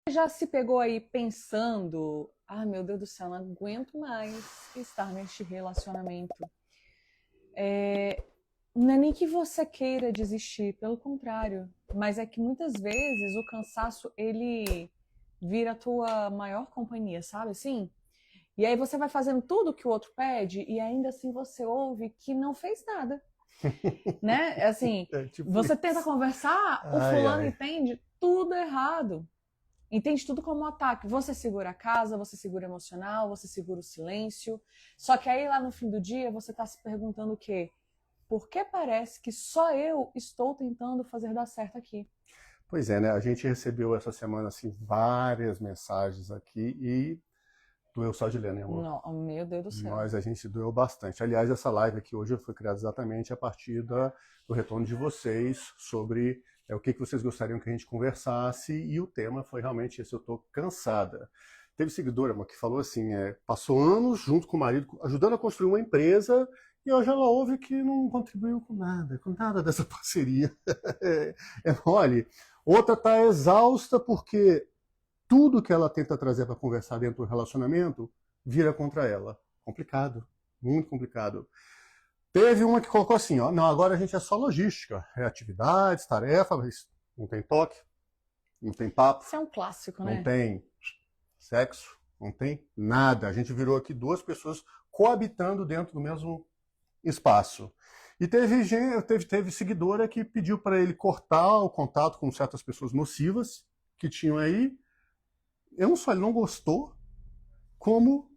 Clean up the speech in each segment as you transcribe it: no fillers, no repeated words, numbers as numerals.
Já se pegou aí pensando, meu Deus do céu, não aguento mais estar neste relacionamento. Não é nem que você queira desistir, pelo contrário, mas é que muitas vezes o cansaço ele vira a tua maior companhia, sabe assim? E aí você vai fazendo tudo que o outro pede e ainda assim você ouve que não fez nada, né? Assim, É tipo você tenta isso. conversar, o Ai, fulano ai. entende tudo errado. Entende tudo como um ataque. Você segura a casa, você segura o emocional, você segura o silêncio. Só que aí lá no fim do dia você está se perguntando o quê? Por que parece que só eu estou tentando fazer dar certo aqui? Pois é, né? A gente recebeu essa semana assim várias mensagens aqui e doeu só de ler, né, amor? Não, meu Deus do céu. A gente doeu bastante. Aliás, essa live aqui hoje foi criada exatamente a partir do retorno de vocês sobre o que vocês gostariam que a gente conversasse e o tema foi realmente esse, eu tô cansada. Teve seguidora, amor, que falou assim, passou anos junto com o marido, ajudando a construir uma empresa e hoje ela ouve que não contribuiu com nada dessa parceria. É mole. Outra está exausta porque tudo que ela tenta trazer para conversar dentro do relacionamento vira contra ela. Complicado, muito complicado. Teve uma que colocou assim, ó, não, agora a gente é só logística, é atividades, tarefa, mas não tem toque, não tem papo, Isso é um clássico, não né? tem sexo, não tem nada. A gente virou aqui duas pessoas coabitando dentro do mesmo espaço. E teve seguidora que pediu para ele cortar o contato com certas pessoas nocivas que tinham aí. Eu não só ele não gostou, como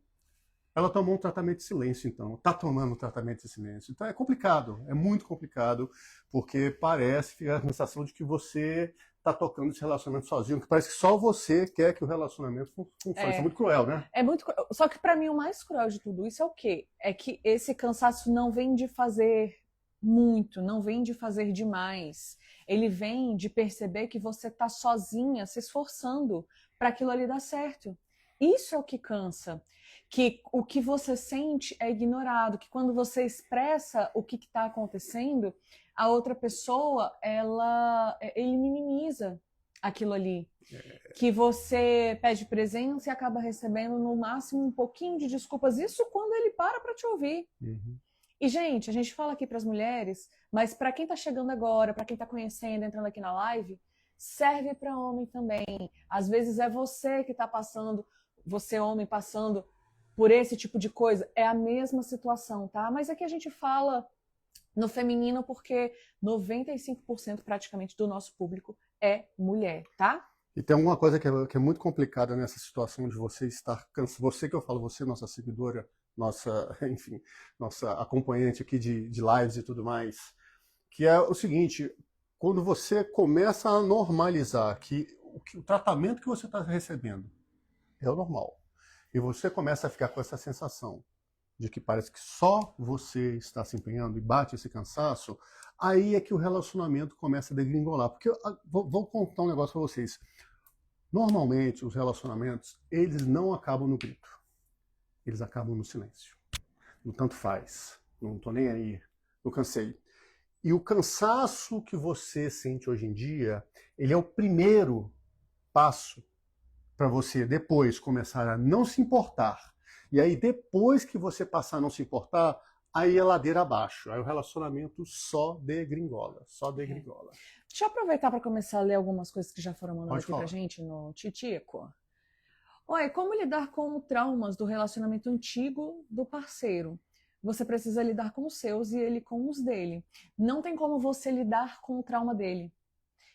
ela tomou um tratamento de silêncio, então. Está tomando um tratamento de silêncio. Então é complicado, é muito complicado, porque parece ficar a sensação de que você está tocando esse relacionamento sozinho, que parece que só você quer que o relacionamento funcione. Isso é É, muito cruel, né? é muito. Só que pra mim o mais cruel de tudo isso é o quê? É que esse cansaço não vem de fazer muito, não vem de fazer demais. Ele vem de perceber que você tá sozinha, se esforçando para aquilo ali dar certo. Isso é o que cansa. Que o que você sente é ignorado, que quando você expressa o que está acontecendo, a outra pessoa, ele minimiza aquilo ali, que você pede presença e acaba recebendo no máximo um pouquinho de desculpas. Isso quando ele para te ouvir. Uhum. E, gente, a gente fala aqui para as mulheres, mas para quem está chegando agora, para quem está conhecendo, entrando aqui na live, serve para homem também. Às vezes é você que está passando, você homem passando por esse tipo de coisa. É a mesma situação, tá? Mas aqui a gente fala no feminino porque 95% praticamente do nosso público é mulher, tá? E tem alguma coisa que é muito complicada nessa situação de você estar cansado. Você que eu falo, você, nossa seguidora, nossa, enfim, nossa acompanhante aqui de lives e tudo mais, que é o seguinte, quando você começa a normalizar que o tratamento que você está recebendo é o normal, e você começa a ficar com essa sensação de que parece que só você está se empenhando e bate esse cansaço, aí é que o relacionamento começa a degringolar. Porque vou contar um negócio para vocês. Normalmente, os relacionamentos, eles não acabam no grito. Eles acabam no silêncio. No tanto faz. Não tô nem aí. Eu cansei. E o cansaço que você sente hoje em dia, ele é o primeiro passo para você depois começar a não se importar. E aí depois que você passar a não se importar, aí é ladeira abaixo. Aí o relacionamento só degringola, só É. degringola. Deixa eu aproveitar para começar a ler algumas coisas que já foram mandadas Pode aqui pra falar. gente no Titico. Oi, como lidar com traumas do relacionamento antigo do parceiro? Você precisa lidar com os seus e ele com os dele. Não tem como você lidar com o trauma dele.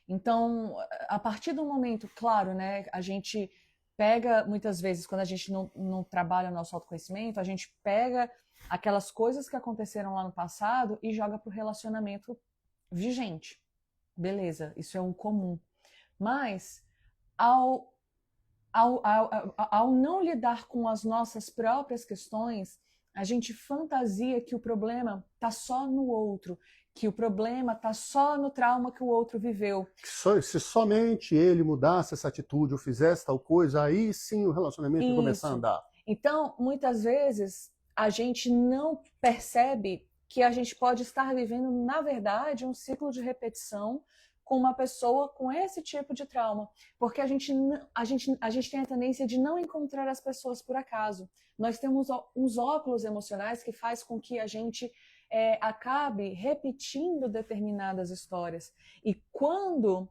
Então, a partir do momento, claro, né, a gente pega, muitas vezes, quando a gente não trabalha o nosso autoconhecimento, a gente pega aquelas coisas que aconteceram lá no passado e joga pro relacionamento vigente. Beleza, isso é um comum. Mas, ao ao não lidar com as nossas próprias questões, a gente fantasia que o problema está só no outro, que o problema está só no trauma que o outro viveu. Se somente ele mudasse essa atitude ou fizesse tal coisa, aí sim o relacionamento ia começar a Isso. andar. Então, muitas vezes, a gente não percebe que a gente pode estar vivendo, na verdade, um ciclo de repetição com uma pessoa com esse tipo de trauma, porque a gente tem a tendência de não encontrar as pessoas por acaso. Nós temos uns óculos emocionais que faz com que a gente acabe repetindo determinadas histórias. E quando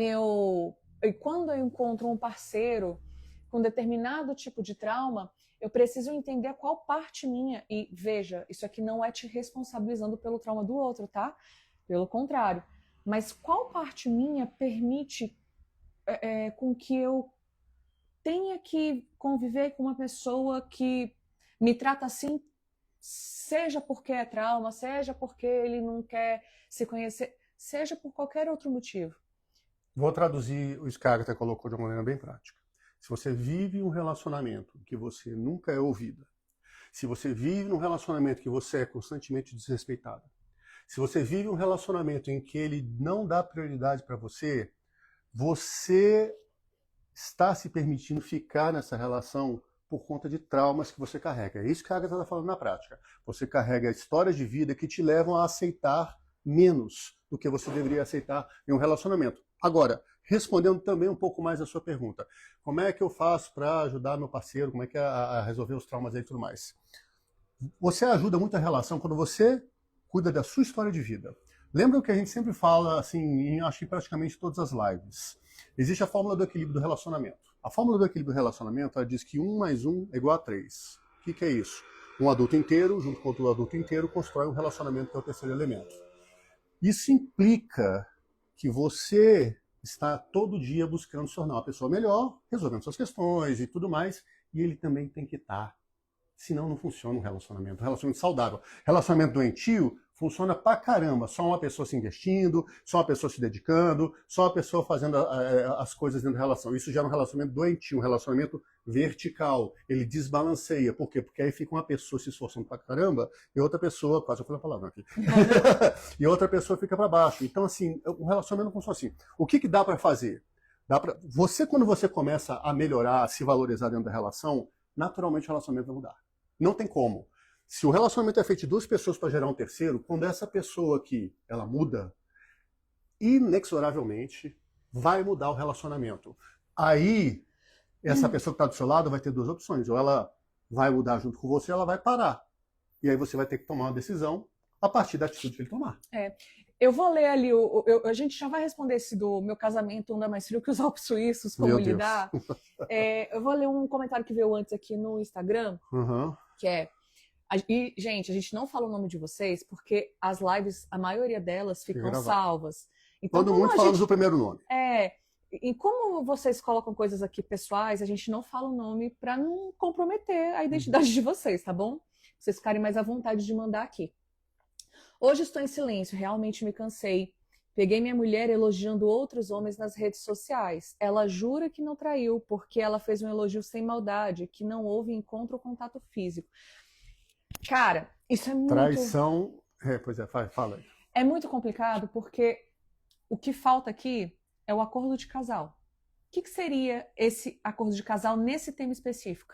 eu encontro um parceiro com determinado tipo de trauma, eu preciso entender qual parte minha, e veja, isso aqui não é te responsabilizando pelo trauma do outro, tá? Pelo contrário. Mas qual parte minha permite com que eu tenha que conviver com uma pessoa que me trata assim, seja porque é trauma, seja porque ele não quer se conhecer, seja por qualquer outro motivo. Vou traduzir o que a Agatha colocou de uma maneira bem prática. Se você vive um relacionamento que você nunca é ouvida, se você vive um relacionamento que você é constantemente desrespeitada, se você vive um relacionamento em que ele não dá prioridade para você, você está se permitindo ficar nessa relação por conta de traumas que você carrega. É isso que a Agatha está falando na prática. Você carrega histórias de vida que te levam a aceitar menos do que você deveria aceitar em um relacionamento. Agora, respondendo também um pouco mais a sua pergunta, como é que eu faço para ajudar meu parceiro, como é que é a resolver os traumas aí e tudo mais? Você ajuda muito a relação quando você cuida da sua história de vida. Lembra o que a gente sempre fala, assim, em acho que praticamente todas as lives? Existe a fórmula do equilíbrio do relacionamento. A fórmula do equilíbrio do relacionamento, ela diz que 1 mais 1 é igual a 3. O que é isso? Um adulto inteiro, junto com outro adulto inteiro, constrói um relacionamento que é o terceiro elemento. Isso implica que você está todo dia buscando se tornar uma pessoa melhor, resolvendo suas questões e tudo mais, e ele também tem que estar. Senão não funciona um relacionamento. Um relacionamento saudável. Relacionamento doentio funciona pra caramba. Só uma pessoa se investindo, só uma pessoa se dedicando, só uma pessoa fazendo as coisas dentro da relação. Isso gera um relacionamento doentio, um relacionamento vertical. Ele desbalanceia. Por quê? Porque aí fica uma pessoa se esforçando pra caramba e outra pessoa, quase eu falei a palavra aqui, e outra pessoa fica pra baixo. Então, assim, o relacionamento não funciona assim. O que dá pra fazer? Quando você começa a melhorar, a se valorizar dentro da relação, naturalmente o relacionamento vai mudar. Não tem como. Se o relacionamento é feito de duas pessoas para gerar um terceiro, quando essa pessoa aqui, ela muda, inexoravelmente vai mudar o relacionamento. Aí, essa pessoa que está do seu lado vai ter duas opções. Ou ela vai mudar junto com você, ou ela vai parar. E aí você vai ter que tomar uma decisão a partir da atitude que ele tomar. Eu vou ler ali, a gente já vai responder esse do meu casamento anda mais frio que os Alpes suíços, como lidar. Eu vou ler um comentário que veio antes aqui no Instagram, que é... E, gente, a gente não fala o nome de vocês, porque as lives, a maioria delas ficam salvas. Então, todo mundo falamos o primeiro nome. E como vocês colocam coisas aqui pessoais, a gente não fala o nome para não comprometer a identidade de vocês, tá bom? Vocês ficarem mais à vontade de mandar aqui. Hoje estou em silêncio, realmente me cansei. Peguei minha mulher elogiando outros homens nas redes sociais. Ela jura que não traiu, porque ela fez um elogio sem maldade, que não houve encontro ou contato físico. Cara, isso é muito... Traição... pois é, fala aí. É muito complicado, porque o que falta aqui é o acordo de casal. O que seria esse acordo de casal nesse tema específico?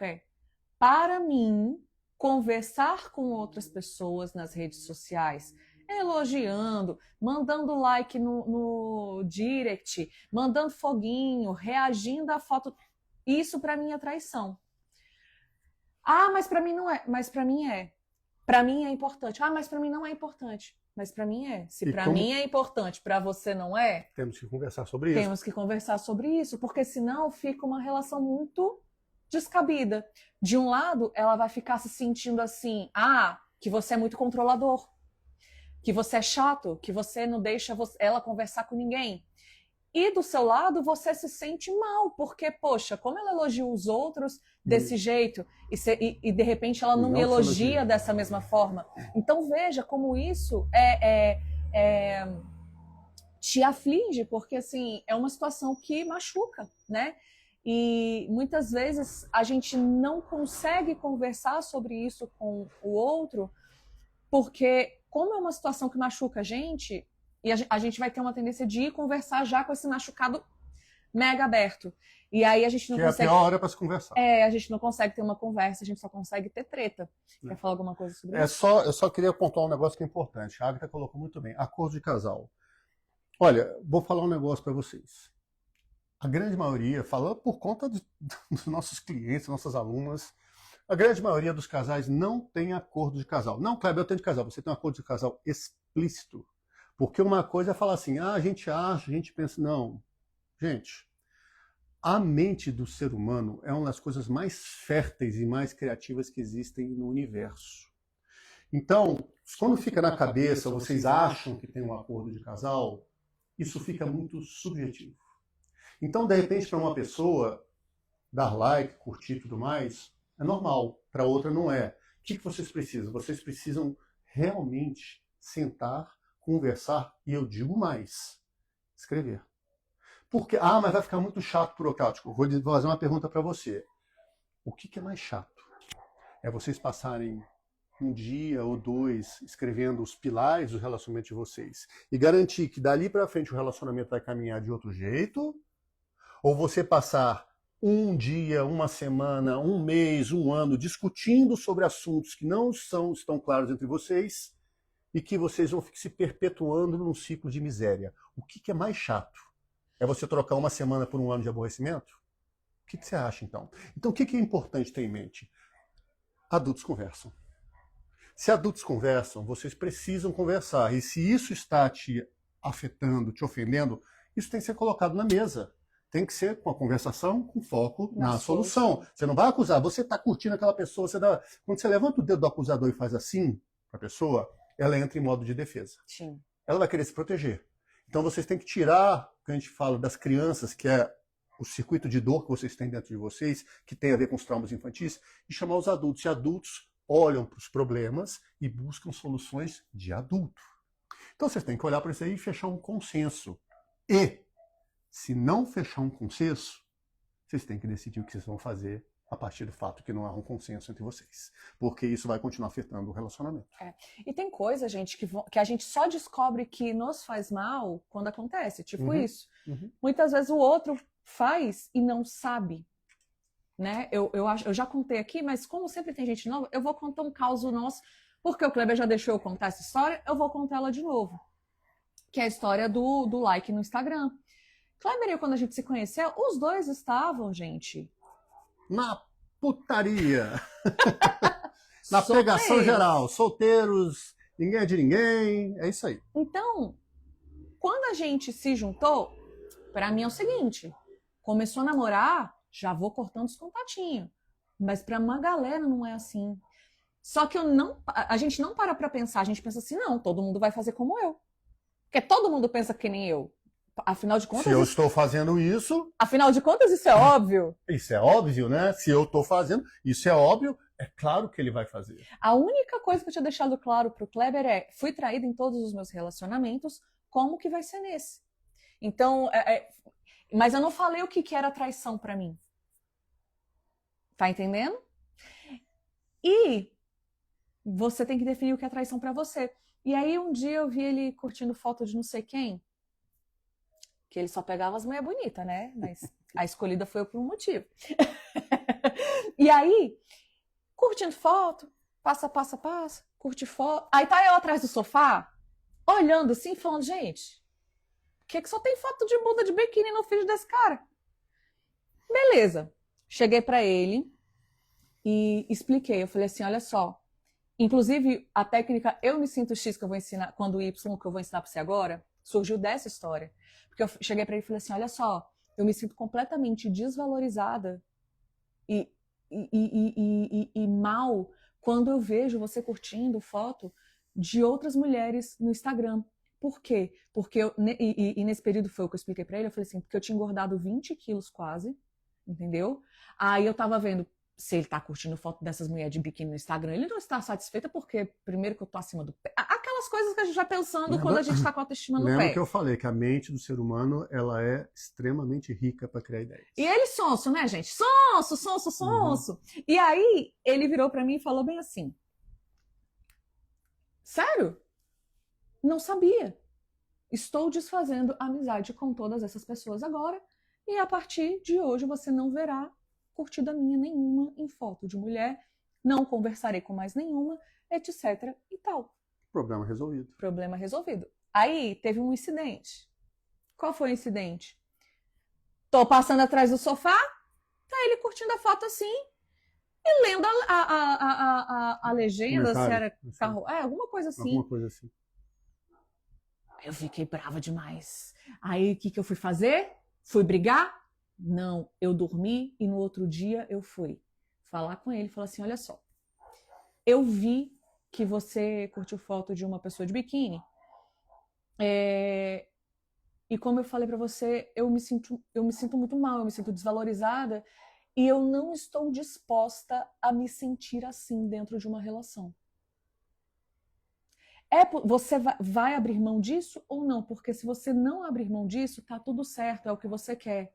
Para mim, conversar com outras pessoas nas redes sociais, elogiando, mandando like no direct, mandando foguinho, reagindo à foto, isso para mim é traição. Ah, mas para mim não é. Mas para mim é. Para mim é importante. Ah, mas para mim não é importante. Mas para mim é. Se para mim é importante, para você não é? Temos que conversar sobre isso. Temos que conversar sobre isso, porque senão fica uma relação muito descabida. De um lado, ela vai ficar se sentindo assim, que você é muito controlador, que você é chato, que você não deixa ela conversar com ninguém. E do seu lado, você se sente mal, porque, poxa, como ela elogia os outros desse jeito, e de repente ela não me elogia dessa mesma forma. Então veja como isso te aflige, porque assim, é uma situação que machuca, né? E muitas vezes a gente não consegue conversar sobre isso com o outro, porque como é uma situação que machuca a gente, e a gente vai ter uma tendência de ir conversar já com esse machucado mega aberto. E aí a gente não consegue... é a pior hora para se conversar. A gente não consegue ter uma conversa, a gente só consegue ter treta. Quer falar alguma coisa sobre isso? Eu só queria pontuar um negócio que é importante. A Agatha colocou muito bem. Acordo de casal. Olha, vou falar um negócio para vocês. A grande maioria, falando por conta dos nossos clientes, nossas alunas, a grande maioria dos casais não tem acordo de casal. Não, Kleber, eu tenho de casal. Você tem um acordo de casal explícito. Porque uma coisa é falar assim, a gente acha, a gente pensa. Não. Gente, a mente do ser humano é uma das coisas mais férteis e mais criativas que existem no universo. Então, quando fica na cabeça, vocês acham que tem um acordo de casal, isso fica muito subjetivo. Então, de repente, para uma pessoa, dar like, curtir e tudo mais, é normal. Para outra, não é. O que vocês precisam? Vocês precisam realmente sentar, conversar e, eu digo mais, escrever. Porque, mas vai ficar muito chato, burocrático. Vou fazer uma pergunta para você. O que é mais chato? É vocês passarem um dia ou dois escrevendo os pilares do relacionamento de vocês e garantir que dali para frente o relacionamento vai caminhar de outro jeito? Ou você passar um dia, uma semana, um mês, um ano discutindo sobre assuntos que não estão claros entre vocês e que vocês vão se perpetuando num ciclo de miséria? O que é mais chato? É você trocar uma semana por um ano de aborrecimento? O que você acha, então? Então, o que é importante ter em mente? Adultos conversam. Se adultos conversam, vocês precisam conversar. E se isso está te afetando, te ofendendo, isso tem que ser colocado na mesa. Tem que ser com a conversação, com foco na solução. Você não vai acusar. Você está curtindo aquela pessoa. Quando você levanta o dedo do acusador e faz assim para a pessoa, ela entra em modo de defesa. Sim. Ela vai querer se proteger. Então vocês têm que tirar, o que a gente fala das crianças, que é o circuito de dor que vocês têm dentro de vocês, que tem a ver com os traumas infantis, e chamar os adultos. E adultos olham para os problemas e buscam soluções de adulto. Então vocês têm que olhar para isso aí e fechar um consenso. E, se não fechar um consenso, vocês têm que decidir o que vocês vão fazer a partir do fato que não há um consenso entre vocês. Porque isso vai continuar afetando o relacionamento. E tem coisa, gente, que a gente só descobre que nos faz mal quando acontece. Tipo isso. Muitas vezes o outro faz e não sabe. Né? Eu já contei aqui, mas como sempre tem gente nova, eu vou contar um caos nosso, porque o Kleber já deixou eu contar essa história, eu vou contar ela de novo. Que é a história do like no Instagram. Kleber e eu, quando a gente se conheceu, os dois estavam, gente... na putaria. Na pegação geral. Solteiros, ninguém é de ninguém. É isso aí. Então, quando a gente se juntou, pra mim é o seguinte, começou a namorar, já vou cortando os contatinhos. Mas pra uma galera não é assim. Só que a gente não para pra pensar, a gente pensa assim, não, todo mundo vai fazer como eu. Porque todo mundo pensa que nem eu. Afinal de contas... Se eu estou fazendo isso... Afinal de contas, isso é óbvio. Isso é óbvio, né? Se eu estou fazendo, isso é óbvio, é claro que ele vai fazer. A única coisa que eu tinha deixado claro pro Kleber é, fui traída em todos os meus relacionamentos, como que vai ser nesse? Então, mas eu não falei o que era traição pra mim. Tá entendendo? E você tem que definir o que é traição pra você. E aí um dia eu vi ele curtindo foto de não sei quem, que ele só pegava as mulheres bonitas, né? Mas a escolhida foi eu por um motivo. E aí, curtindo foto, passa, curte foto. Aí tá eu atrás do sofá, olhando assim, falando, gente, por que só tem foto de bunda de biquíni no feed desse cara? Beleza. Cheguei pra ele e expliquei. Eu falei assim, olha só, inclusive a técnica eu me sinto X que eu vou ensinar, quando Y que eu vou ensinar pra você agora, surgiu dessa história. Porque eu cheguei pra ele e falei assim, olha só, eu me sinto completamente desvalorizada e mal quando eu vejo você curtindo foto de outras mulheres no Instagram. Por quê? Porque nesse período foi o que eu expliquei pra ele, eu falei assim, porque eu tinha engordado 20 quilos quase, entendeu? Aí eu tava vendo, se ele tá curtindo foto dessas mulheres de biquíni no Instagram, ele não está satisfeito porque, primeiro, que eu tô acima do pé. Aquelas coisas que a gente vai pensando quando a gente tá com a autoestima no pé. Lembra que eu falei que a mente do ser humano, ela é extremamente rica para criar ideias. E ele sonso, né, gente? Sonso. E aí, ele virou pra mim e falou bem assim, sério? Não sabia. Estou desfazendo amizade com todas essas pessoas agora e a partir de hoje você não verá curtida minha nenhuma em foto de mulher, não conversarei com mais nenhuma, etc. e tal. Problema resolvido. Problema resolvido. Aí teve um incidente. Qual foi o incidente? Tô passando atrás do sofá, tá ele curtindo a foto assim e lendo a legenda, se Comentário, era assim, carro, alguma coisa assim. alguma coisa assim. Eu fiquei brava demais. Aí o que eu fui fazer? Fui brigar? Não, eu dormi e no outro dia eu fui falar com ele, falar assim, olha só, eu vi que você curtiu foto de uma pessoa de biquíni, e como eu falei pra você, eu me sinto muito mal, eu me sinto desvalorizada e eu não estou disposta a me sentir assim dentro de uma relação. Você vai abrir mão disso ou não? Porque se você não abrir mão disso, tá tudo certo, é o que você quer.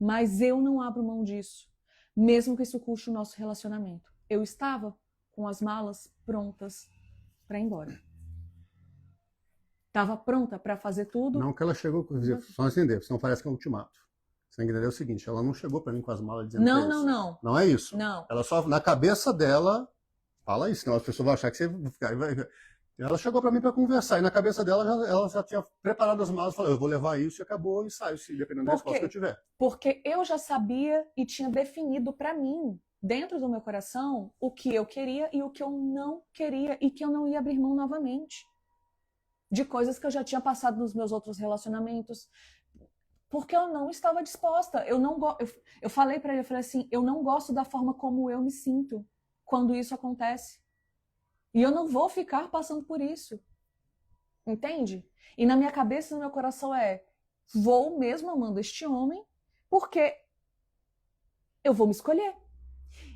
Mas eu não abro mão disso, mesmo que isso custe o nosso relacionamento. Eu estava com as malas prontas para ir embora. Estava pronta para fazer tudo. Não que ela chegou, só entender, senão parece que é um ultimato. Você tem que entender o seguinte, ela não chegou para mim com as malas dizendo Não, isso. não. Não é isso. Não. Ela só, na cabeça dela, fala isso, senão as pessoas vão achar que você vai. Ela chegou para mim para conversar, e na cabeça dela ela já tinha preparado as malas, falou, eu vou levar isso e acabou, e saio, dependendo da resposta que eu tiver. Porque eu já sabia e tinha definido para mim, dentro do meu coração, o que eu queria e o que eu não queria, e que eu não ia abrir mão novamente. De coisas que eu já tinha passado nos meus outros relacionamentos, porque eu não estava disposta. Eu falei para ele, eu falei assim, eu não gosto da forma como eu me sinto quando isso acontece. E eu não vou ficar passando por isso. Entende? E na minha cabeça e no meu coração vou mesmo amando este homem, porque eu vou me escolher.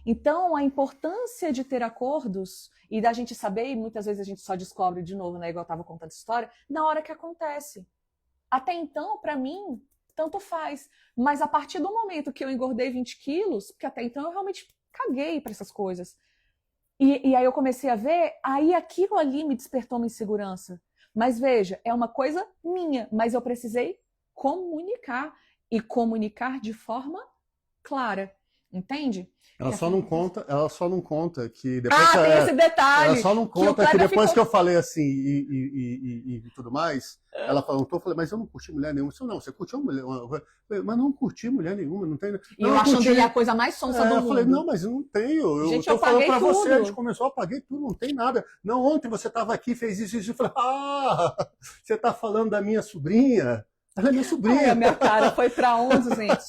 Então, a importância de ter acordos e da gente saber, e muitas vezes a gente só descobre de novo, né, igual eu estava contando a história, na hora que acontece. Até então, para mim, tanto faz. Mas a partir do momento que eu engordei 20 quilos, porque até então eu realmente caguei para essas coisas, e aí eu comecei a ver, aí aquilo ali me despertou uma insegurança. Mas veja, é uma coisa minha, mas eu precisei comunicar, e comunicar de forma clara, entende? Ela só não conta que depois tem esse detalhe. Ela só não conta que depois que eu falei assim e tudo mais, ela falou, eu falei, mas eu não curti mulher nenhuma. Eu não, você curtiu mulher, mas não curti mulher nenhuma, não tem. E eu achando ele a coisa mais sonsa do mundo. Eu falei, não, mas eu não tenho. Gente, eu tô falando pra tudo. você, a gente começou, eu paguei tudo, não tem nada. Não, ontem você estava aqui, fez isso, eu falei, você tá falando da minha sobrinha? Ela é minha sobrinha. Ai, a minha cara foi pra onde, gente?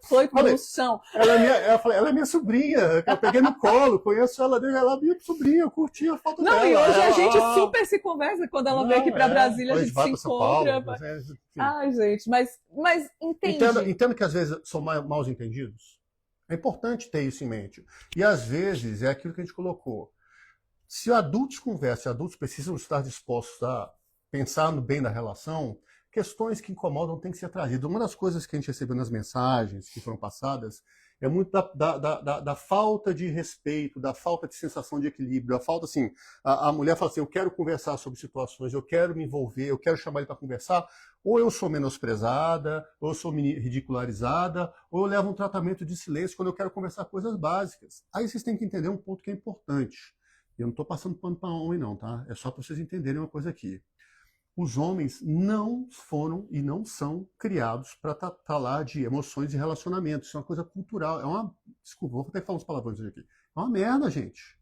Foi pro chão. Ela é minha sobrinha. Eu peguei no colo, conheço ela desde ela, minha sobrinha, eu curti a foto dela. Não, e hoje a gente super se conversa. Quando ela vem aqui pra Brasília, a gente se encontra. Ai, gente, mas entende. Entendo que às vezes são mal entendidos. É importante ter isso em mente. E às vezes é aquilo que a gente colocou. Se adultos conversam, adultos precisam estar dispostos a pensar no bem da relação, questões que incomodam têm que ser trazidas. Uma das coisas que a gente recebeu nas mensagens que foram passadas é muito da falta de respeito, da falta de sensação de equilíbrio, da falta, assim, a mulher fala assim, eu quero conversar sobre situações, eu quero me envolver, eu quero chamar ele para conversar, ou eu sou menosprezada, ou eu sou ridicularizada, ou eu levo um tratamento de silêncio quando eu quero conversar coisas básicas. Aí vocês têm que entender um ponto que é importante. Eu não estou passando pano para homem não, tá? É só para vocês entenderem uma coisa aqui. Os homens não foram e não são criados para falar de emoções e relacionamentos. Isso é uma coisa cultural. Desculpa, vou até falar uns palavrões aqui. É uma merda, gente.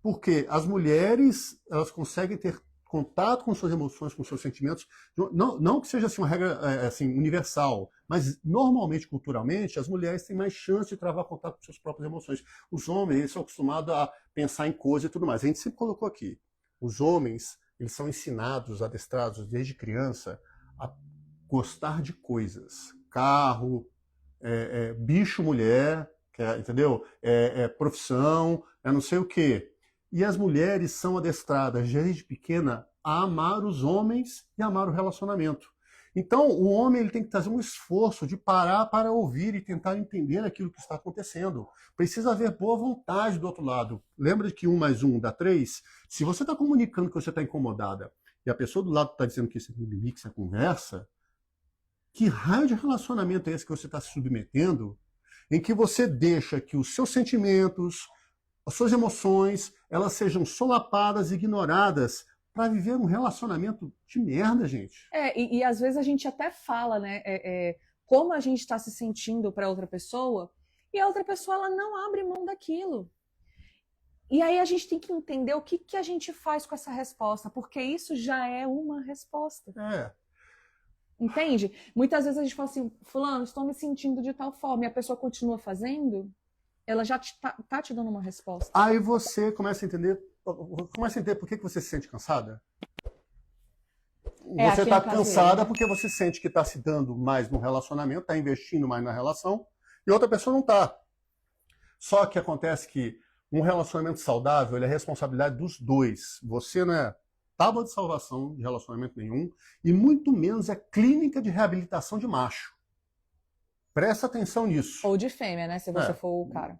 Porque as mulheres, elas conseguem ter contato com suas emoções, com seus sentimentos. Não que seja assim, uma regra assim, universal, mas normalmente, culturalmente, as mulheres têm mais chance de travar contato com suas próprias emoções. Os homens, eles são acostumados a pensar em coisas e tudo mais. A gente sempre colocou aqui. Os homens, eles são ensinados, adestrados desde criança a gostar de coisas. Carro, bicho, mulher, entendeu? Profissão, não sei o quê. E as mulheres são adestradas desde pequena a amar os homens e amar o relacionamento. Então, o homem ele tem que fazer um esforço de parar para ouvir e tentar entender aquilo que está acontecendo. Precisa haver boa vontade do outro lado. Lembra de que 1 mais 1 dá 3? Se você está comunicando que você está incomodada e a pessoa do lado está dizendo que esse mimimi, que você conversa, que raio de relacionamento é esse que você está se submetendo, em que você deixa que os seus sentimentos, as suas emoções, elas sejam solapadas, ignoradas para viver um relacionamento de merda, gente. E às vezes a gente até fala, né? Como a gente está se sentindo para outra pessoa, e a outra pessoa ela não abre mão daquilo. E aí a gente tem que entender o que a gente faz com essa resposta, porque isso já é uma resposta. Entende? Muitas vezes a gente fala assim, fulano, estou me sentindo de tal forma, e a pessoa continua fazendo, ela já tá te dando uma resposta. Aí você começa a entender por que você se sente cansada. Você está cansada porque você sente que está se dando mais no relacionamento, está investindo mais na relação, e outra pessoa não está. Só que acontece que um relacionamento saudável ele é responsabilidade dos dois. Você não é tábua de salvação de relacionamento nenhum, e muito menos é clínica de reabilitação de macho. Presta atenção nisso. Ou de fêmea, né? Se você for o cara.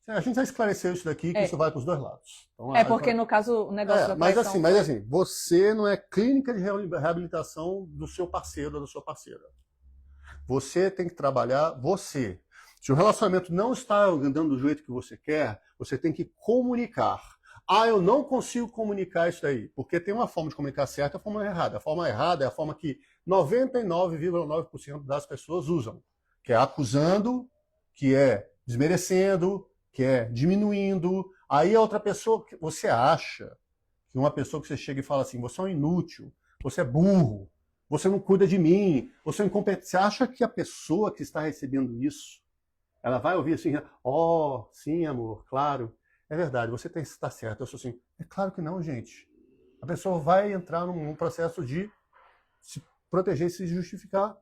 A gente já esclareceu isso daqui, que isso vai para os dois lados. Então, porque no caso o negócio da mas assim, você não é clínica de reabilitação do seu parceiro ou da sua parceira. Você tem que trabalhar você. Se o relacionamento não está andando do jeito que você quer, você tem que comunicar. Eu não consigo comunicar isso daí, porque tem uma forma de comunicar certa e a forma errada. A forma errada é a forma que 99,9% das pessoas usam, que é acusando, que é desmerecendo, que é diminuindo. Aí a outra pessoa, você acha que uma pessoa que você chega e fala assim, você é um inútil, você é burro, você não cuida de mim, você é incompetente. Você acha que a pessoa que está recebendo isso, ela vai ouvir assim, sim, amor, claro. É verdade, você está certo. Eu sou assim, é claro que não, gente. A pessoa vai entrar num processo de se proteger e se justificar.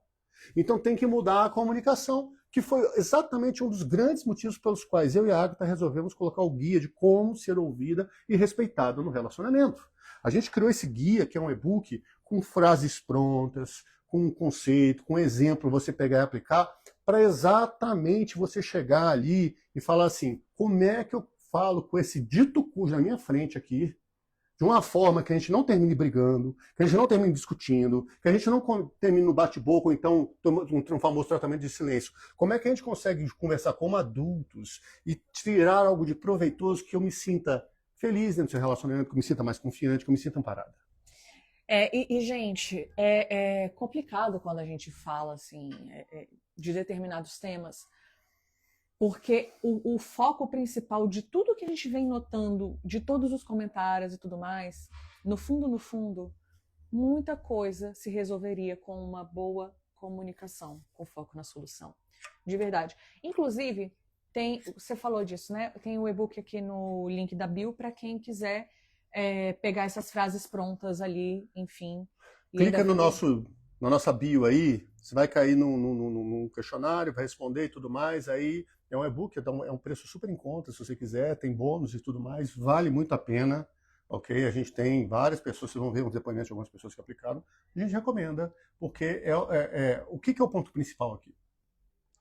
Então tem que mudar a comunicação, que foi exatamente um dos grandes motivos pelos quais eu e a Agatha resolvemos colocar o guia de como ser ouvida e respeitada no relacionamento. A gente criou esse guia, que é um e-book, com frases prontas, com um conceito, com um exemplo, você pegar e aplicar, para exatamente você chegar ali e falar assim, como é que eu falo com esse dito cujo na minha frente aqui, de uma forma que a gente não termine brigando, que a gente não termine discutindo, que a gente não termine no bate-boca, ou então um famoso tratamento de silêncio. Como é que a gente consegue conversar como adultos e tirar algo de proveitoso que eu me sinta feliz dentro do seu relacionamento, que eu me sinta mais confiante, que eu me sinta amparada? Gente, é complicado quando a gente fala assim, de determinados temas, porque o foco principal de tudo que a gente vem notando, de todos os comentários e tudo mais, no fundo, muita coisa se resolveria com uma boa comunicação, com foco na solução. De verdade. Inclusive, você falou disso, né? Tem o e-book aqui no link da bio para quem quiser pegar essas frases prontas ali, enfim. Clica na nossa bio aí, você vai cair num questionário, vai responder e tudo mais, aí é um e-book, é um preço super em conta, se você quiser, tem bônus e tudo mais, vale muito a pena, ok? A gente tem várias pessoas, vocês vão ver um depoimento de algumas pessoas que aplicaram, a gente recomenda, porque o que é o ponto principal aqui?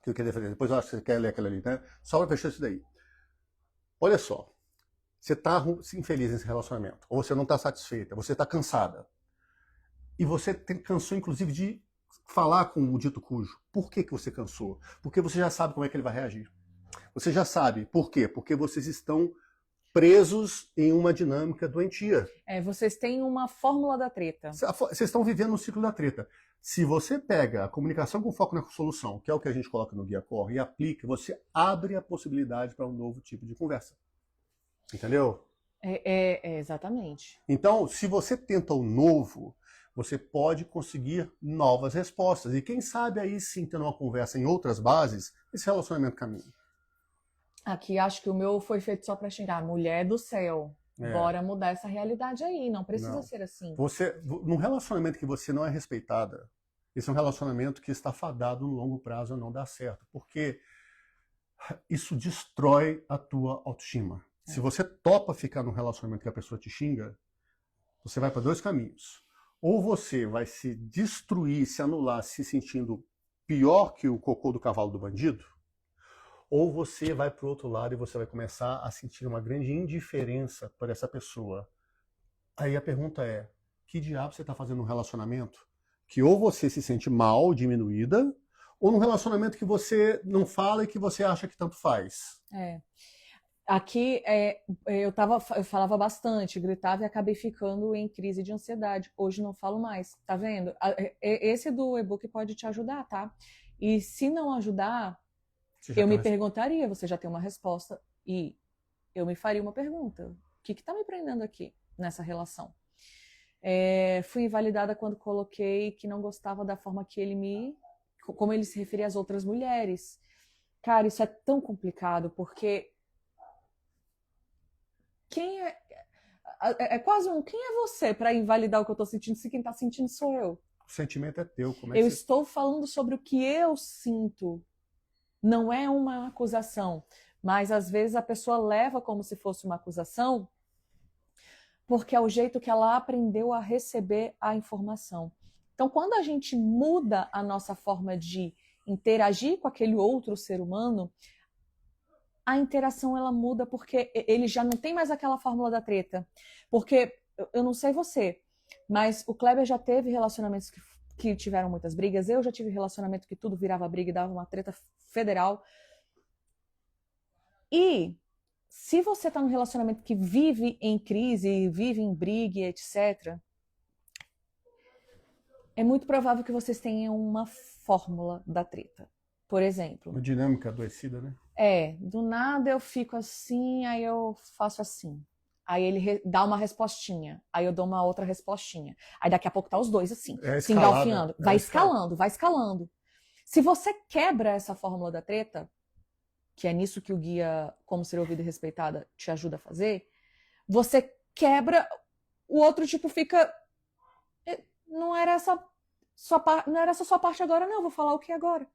Que eu queria fazer, depois eu acho que você quer ler aquela ali, né? Só para fechar isso daí. Olha só, você está infeliz nesse relacionamento, ou você não está satisfeita, você está cansada, e você cansou, inclusive, de falar com o dito cujo. Por que você cansou? Porque você já sabe como é que ele vai reagir. Você já sabe. Por quê? Porque vocês estão presos em uma dinâmica doentia. Vocês têm uma fórmula da treta. Vocês estão vivendo um ciclo da treta. Se você pega a comunicação com foco na solução, que é o que a gente coloca no Guia Core, e aplica, você abre a possibilidade para um novo tipo de conversa. Entendeu? Exatamente. Então, se você tenta o novo, você pode conseguir novas respostas. E quem sabe aí sim, tendo uma conversa em outras bases, esse relacionamento caminha. Aqui acho que o meu foi feito só para xingar. Mulher do céu. Bora mudar essa realidade aí. Não precisa ser assim. Num relacionamento que você não é respeitada, esse é um relacionamento que está fadado no longo prazo a não dar certo. Porque isso destrói a tua autoestima. Se você topa ficar num relacionamento que a pessoa te xinga, você vai para dois caminhos. Ou você vai se destruir, se anular, se sentindo pior que o cocô do cavalo do bandido, ou você vai para o outro lado e você vai começar a sentir uma grande indiferença por essa pessoa. Aí a pergunta é, que diabo você está fazendo num relacionamento que ou você se sente mal, diminuída, ou num relacionamento que você não fala e que você acha que tanto faz? Aqui eu falava bastante, gritava e acabei ficando em crise de ansiedade. Hoje não falo mais, tá vendo? Esse do e-book pode te ajudar, tá? E se não ajudar, Você já eu tem me uma resposta. perguntaria, você já tem uma resposta, e eu me faria uma pergunta. O que está me prendendo aqui nessa relação? Fui invalidada quando coloquei que não gostava da forma que como ele se referia às outras mulheres. Cara, isso é tão complicado, porque quem é quase quem é você para invalidar o que eu estou sentindo se quem está sentindo sou eu? O sentimento é teu, como é que Eu você... estou falando sobre o que eu sinto, não é uma acusação, mas às vezes a pessoa leva como se fosse uma acusação, porque é o jeito que ela aprendeu a receber a informação. Então, quando a gente muda a nossa forma de interagir com aquele outro ser humano, a interação ela muda porque ele já não tem mais aquela fórmula da treta. Porque eu não sei você, mas o Kleber já teve relacionamentos que tiveram muitas brigas, eu já tive relacionamento que tudo virava briga e dava uma treta federal. E se você está num relacionamento que vive em crise, vive em briga, etc., é muito provável que vocês tenham uma fórmula da treta. Por exemplo, Uma dinâmica adoecida, né? do nada eu fico assim, aí eu faço assim. Aí ele dá uma respostinha, aí eu dou uma outra respostinha. Aí daqui a pouco tá os dois assim, É a se escalada. engalfinhando. Vai escalando, vai escalando. Se você quebra essa fórmula da treta, que é nisso que o guia Como Ser Ouvida e Respeitada te ajuda a fazer, você quebra, o outro tipo fica... Não era essa não era essa sua parte agora, não, eu vou falar o que agora.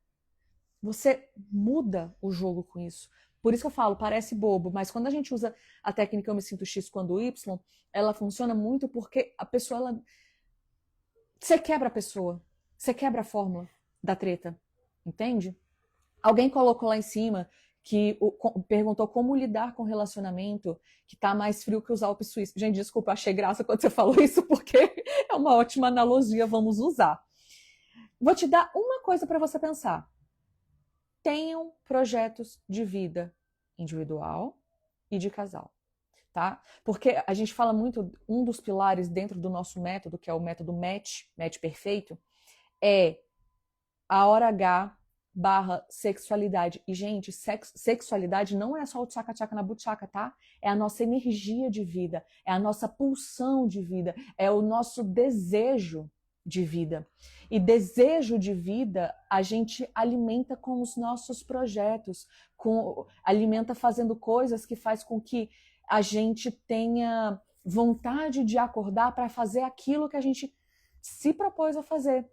Você muda o jogo com isso. Por isso que eu falo, parece bobo, mas quando a gente usa a técnica Eu Me Sinto X quando Y, ela funciona muito porque a pessoa, você quebra a pessoa, você quebra a fórmula da treta, entende? Alguém colocou lá em cima que perguntou como lidar com um relacionamento que tá mais frio que os Alpes suíços. Gente, desculpa, eu achei graça quando você falou isso, porque é uma ótima analogia, vamos usar. Vou te dar uma coisa para você pensar. Tenham projetos de vida individual e de casal, tá? Porque a gente fala muito, um dos pilares dentro do nosso método, que é o método match perfeito, é a hora H / sexualidade. E, gente, sexualidade não é só o tchaca-tchaca na butchaca, tá? É a nossa energia de vida, é a nossa pulsão de vida, é o nosso desejo de vida. E desejo de vida a gente alimenta com os nossos projetos, alimenta fazendo coisas que faz com que a gente tenha vontade de acordar para fazer aquilo que a gente se propôs a fazer.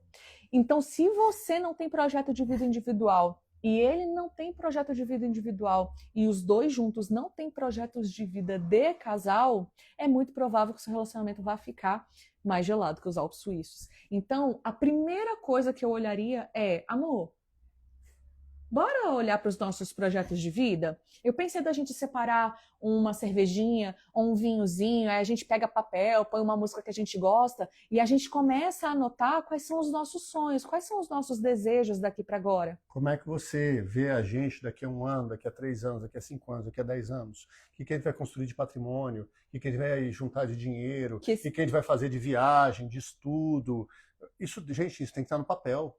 Então, se você não tem projeto de vida individual e ele não tem projeto de vida individual e os dois juntos não têm projetos de vida de casal, é muito provável que o seu relacionamento vá ficar mais gelado que os Alpes suíços. Então, a primeira coisa que eu olharia é, amor, bora olhar para os nossos projetos de vida? Eu pensei da gente separar uma cervejinha ou um vinhozinho, aí a gente pega papel, põe uma música que a gente gosta e a gente começa a anotar quais são os nossos sonhos, quais são os nossos desejos daqui para agora. Como é que você vê a gente daqui a 1 ano, daqui a 3 anos, daqui a 5 anos, daqui a 10 anos? O que a gente vai construir de patrimônio? O que a gente vai juntar de dinheiro? O que a gente vai fazer de viagem, de estudo? Isso, gente, isso tem que estar no papel.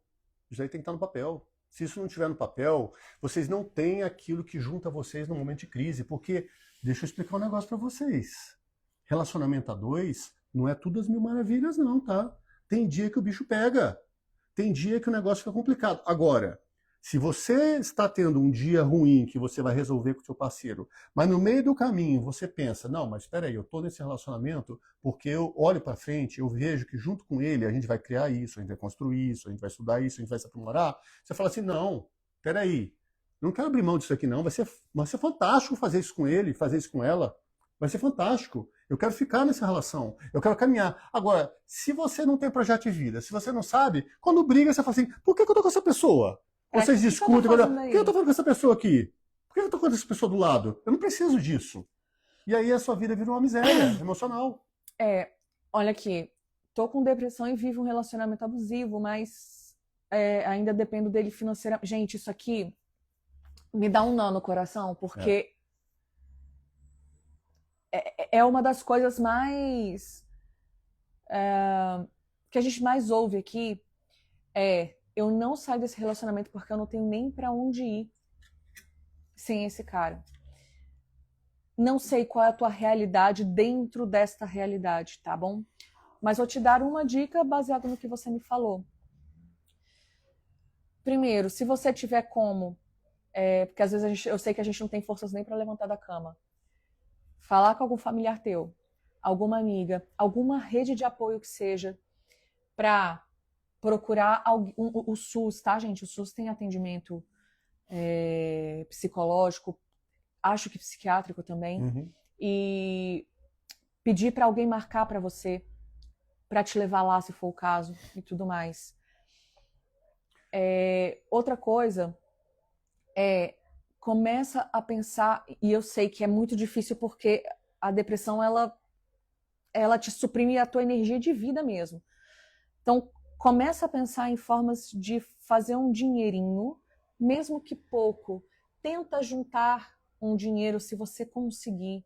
Isso aí tem que estar no papel. Se isso não estiver no papel, vocês não têm aquilo que junta vocês no momento de crise. Porque, deixa eu explicar um negócio para vocês. Relacionamento a dois não é tudo as mil maravilhas, não, tá? Tem dia que o bicho pega. Tem dia que o negócio fica complicado. Agora, se você está tendo um dia ruim que você vai resolver com o seu parceiro, mas no meio do caminho você pensa, não, mas espera aí, eu estou nesse relacionamento porque eu olho para frente, eu vejo que junto com ele a gente vai criar isso, a gente vai construir isso, a gente vai estudar isso, a gente vai se aprimorar. Você fala assim, não, espera aí, não quero abrir mão disso aqui não, vai ser fantástico fazer isso com ele, fazer isso com ela. Vai ser fantástico. Eu quero ficar nessa relação. Eu quero caminhar. Agora, se você não tem projeto de vida, se você não sabe, quando briga, você fala assim, por que eu tô com essa pessoa? Vocês discutem. Por que eu tô falando com essa pessoa aqui? Por que eu tô com essa pessoa do lado? Eu não preciso disso. E aí a sua vida vira uma miséria emocional. Olha aqui, tô com depressão e vivo um relacionamento abusivo, mas ainda dependo dele financeiramente. Gente, isso aqui me dá um nó no coração, porque é uma das coisas mais que a gente mais ouve aqui eu não saio desse relacionamento porque eu não tenho nem pra onde ir sem esse cara. Não sei qual é a tua realidade dentro desta realidade, tá bom? Mas vou te dar uma dica baseada no que você me falou. Primeiro, se você tiver como, porque às vezes eu sei que a gente não tem forças nem pra levantar da cama, falar com algum familiar teu, alguma amiga, alguma rede de apoio que seja, pra procurar o SUS, tá, gente? O SUS tem atendimento psicológico, acho que psiquiátrico também, e pedir para alguém marcar para você, para te levar lá se for o caso e tudo mais. Outra coisa começa a pensar, e eu sei que é muito difícil porque a depressão ela te suprime a tua energia de vida mesmo. Então, começa a pensar em formas de fazer um dinheirinho, mesmo que pouco. Tenta juntar um dinheiro se você conseguir,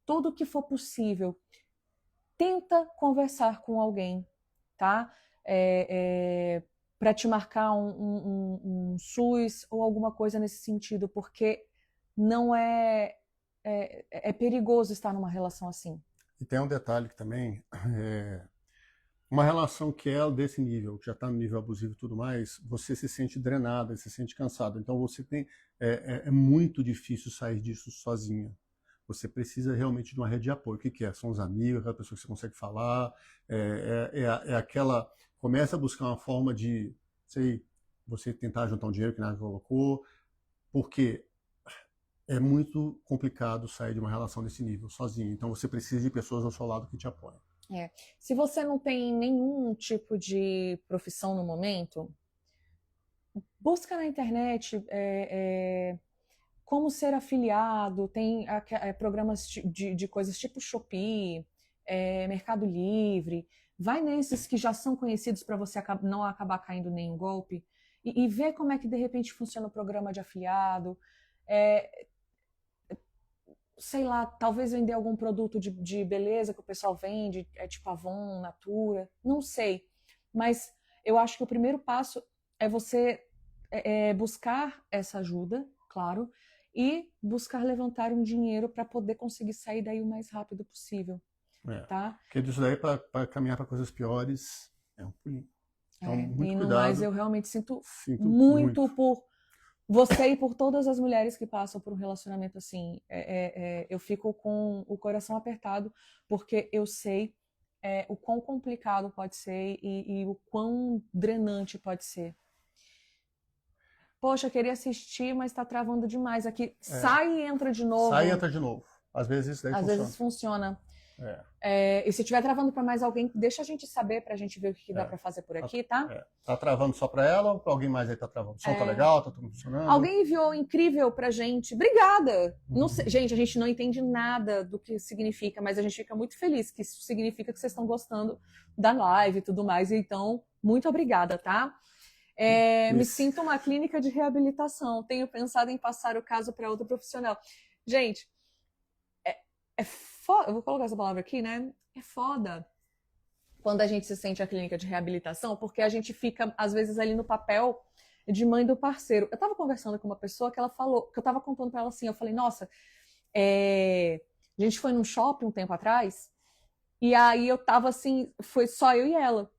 tudo que for possível. Tenta conversar com alguém, tá? Para te marcar um SUS ou alguma coisa nesse sentido, porque não é perigoso estar numa relação assim. E tem um detalhe que também, uma relação que é desse nível, que já está no nível abusivo e tudo mais, você se sente drenada, se sente cansado. Então você tem, é muito difícil sair disso sozinha. Você precisa realmente de uma rede de apoio. O que que é? São os amigos, aquela pessoa que você consegue falar, aquela... Começa a buscar uma forma de, sei, você tentar juntar um dinheiro que nada colocou, porque é muito complicado sair de uma relação desse nível sozinho. Então você precisa de pessoas ao seu lado que te apoiem. Se você não tem nenhum tipo de profissão no momento, busca na internet como ser afiliado, tem programas de coisas tipo Shopee, Mercado Livre, vai nesses que já são conhecidos para você não acabar caindo em nenhum golpe e vê como é que de repente funciona o programa de afiliado, sei lá, talvez vender algum produto de beleza que o pessoal vende, tipo Avon, Natura, não sei. Mas eu acho que o primeiro passo é você buscar essa ajuda, claro, e buscar levantar um dinheiro para poder conseguir sair daí o mais rápido possível, tá? Porque disso daí, para caminhar para coisas piores, é um pulinho. Então, muito E no cuidado. mais, eu realmente sinto muito por você e por todas as mulheres que passam por um relacionamento assim. Eu fico com o coração apertado, porque eu sei o quão complicado pode ser e o quão drenante pode ser. Poxa, queria assistir, mas tá travando demais aqui. Sai e entra de novo. Sai e entra de novo. Às vezes isso daí funciona. Às vezes funciona. E se estiver travando para mais alguém, deixa a gente saber pra gente ver o que dá pra fazer por aqui, tá? Tá travando só pra ela ou pra alguém mais aí tá travando? O som tá legal, tá tudo funcionando? Alguém enviou incrível pra gente. Obrigada! Não sei, gente, a gente não entende nada do que significa, mas a gente fica muito feliz que isso significa que vocês estão gostando da live e tudo mais. Então, muito obrigada, tá? Me sinto uma clínica de reabilitação. Tenho pensado em passar o caso para outro profissional. Gente, foda. Eu vou colocar essa palavra aqui, né? É foda quando a gente se sente a clínica de reabilitação, porque a gente fica, às vezes, ali no papel de mãe do parceiro. Eu tava conversando com uma pessoa que ela falou, que eu tava contando pra ela assim, eu falei, nossa, a gente foi num shopping um tempo atrás, e aí eu tava assim, foi só eu e ela.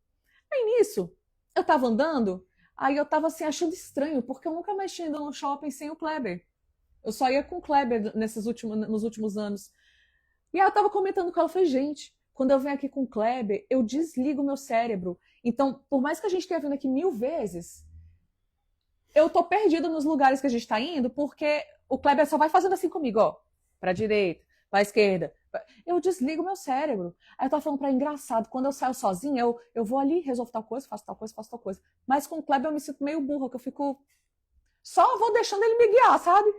Aí nisso, eu tava andando, aí eu tava assim, achando estranho, porque eu nunca mais tinha ido no shopping sem o Kleber. Eu só ia com o Kleber nos últimos anos. E aí eu tava comentando com ela, falei, gente, quando eu venho aqui com o Kleber, eu desligo o meu cérebro. Então, por mais que a gente tenha vindo aqui 1000 vezes, eu tô perdida nos lugares que a gente tá indo, porque o Kleber só vai fazendo assim comigo, ó, pra direita, pra esquerda. Eu desligo o meu cérebro. Aí eu tava falando pra ela, engraçado, quando eu saio sozinha, eu vou ali, resolvo tal coisa, faço tal coisa, faço tal coisa. Mas com o Kleber eu me sinto meio burra, que eu fico... Só vou deixando ele me guiar, sabe?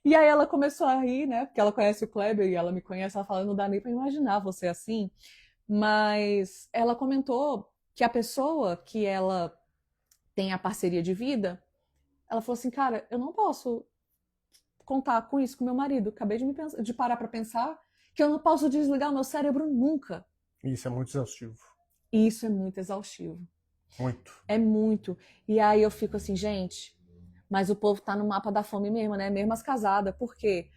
E aí ela começou a rir, né? Porque ela conhece o Kleber e ela me conhece. Ela fala, não dá nem pra imaginar você assim. Mas ela comentou que a pessoa que ela tem a parceria de vida, ela falou assim, cara, eu não posso contar com isso com meu marido. Acabei de parar pra pensar que eu não posso desligar o meu cérebro nunca. Isso é muito exaustivo. E isso é muito exaustivo. Muito. É muito. E aí eu fico assim, gente, mas o povo tá no mapa da fome mesmo, né? Mesmo as casadas. Por quê?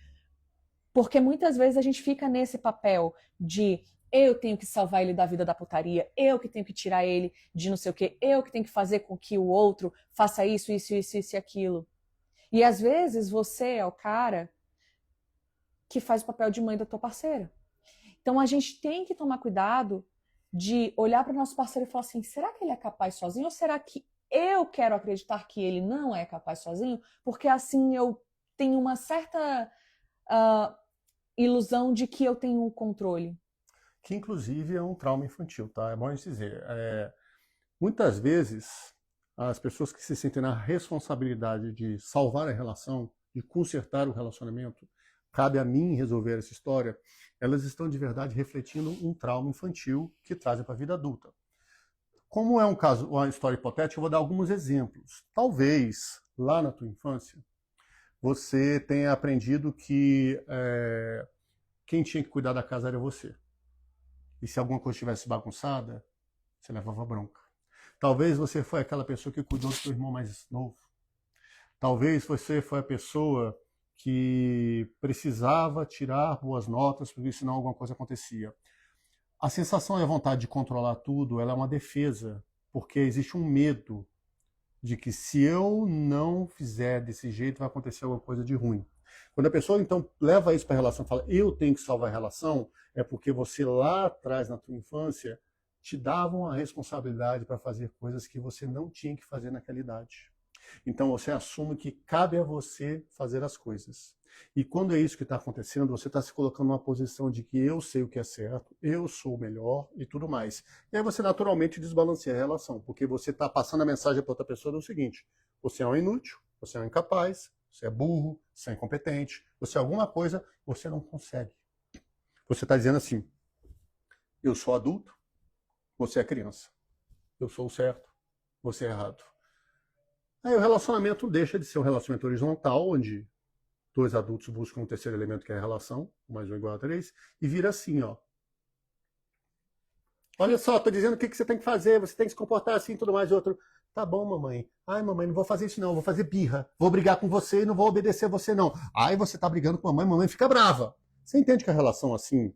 Porque muitas vezes a gente fica nesse papel de eu tenho que salvar ele da vida da putaria, eu que tenho que tirar ele de não sei o quê, eu que tenho que fazer com que o outro faça isso, isso, isso, isso e aquilo. E às vezes você é o cara que faz o papel de mãe da tua parceira. Então a gente tem que tomar cuidado de olhar para o nosso parceiro e falar assim, será que ele é capaz sozinho ou será que eu quero acreditar que ele não é capaz sozinho? Porque assim eu tenho uma certa ilusão de que eu tenho o controle. Que inclusive é um trauma infantil, tá? É bom a gente dizer. Muitas vezes, as pessoas que se sentem na responsabilidade de salvar a relação, de consertar o relacionamento, cabe a mim resolver essa história, elas estão de verdade refletindo um trauma infantil que trazem para a vida adulta. Como é um caso, uma história hipotética, eu vou dar alguns exemplos. Talvez, lá na tua infância, você tenha aprendido que quem tinha que cuidar da casa era você. E se alguma coisa estivesse bagunçada, você levava bronca. Talvez você foi aquela pessoa que cuidou do seu irmão mais novo. Talvez você foi a pessoa que precisava tirar boas notas, porque senão alguma coisa acontecia. A sensação e a vontade de controlar tudo, ela é uma defesa, porque existe um medo de que se eu não fizer desse jeito, vai acontecer alguma coisa de ruim. Quando a pessoa, então, leva isso para a relação e fala, eu tenho que salvar a relação, é porque você lá atrás, na tua infância, te davam a responsabilidade para fazer coisas que você não tinha que fazer naquela idade. Então você assume que cabe a você fazer as coisas. E quando é isso que está acontecendo, você está se colocando numa posição de que eu sei o que é certo, eu sou o melhor e tudo mais. E aí você naturalmente desbalanceia a relação, porque você está passando a mensagem para outra pessoa do seguinte, você é um inútil, você é um incapaz, você é burro, você é incompetente, você é alguma coisa, você não consegue. Você está dizendo assim, eu sou adulto, você é criança. Eu sou o certo, você é errado. Aí o relacionamento deixa de ser um relacionamento horizontal, onde dois adultos buscam um terceiro elemento que é a relação, mais um igual a 3, e vira assim, ó. Olha só, tô dizendo o que você tem que fazer, você tem que se comportar assim e tudo mais. E outro, tá bom, mamãe. Ai, mamãe, não vou fazer isso não, vou fazer birra. Vou brigar com você e não vou obedecer a você não. Ai, você tá brigando com a mamãe, mamãe fica brava. Você entende que a relação assim,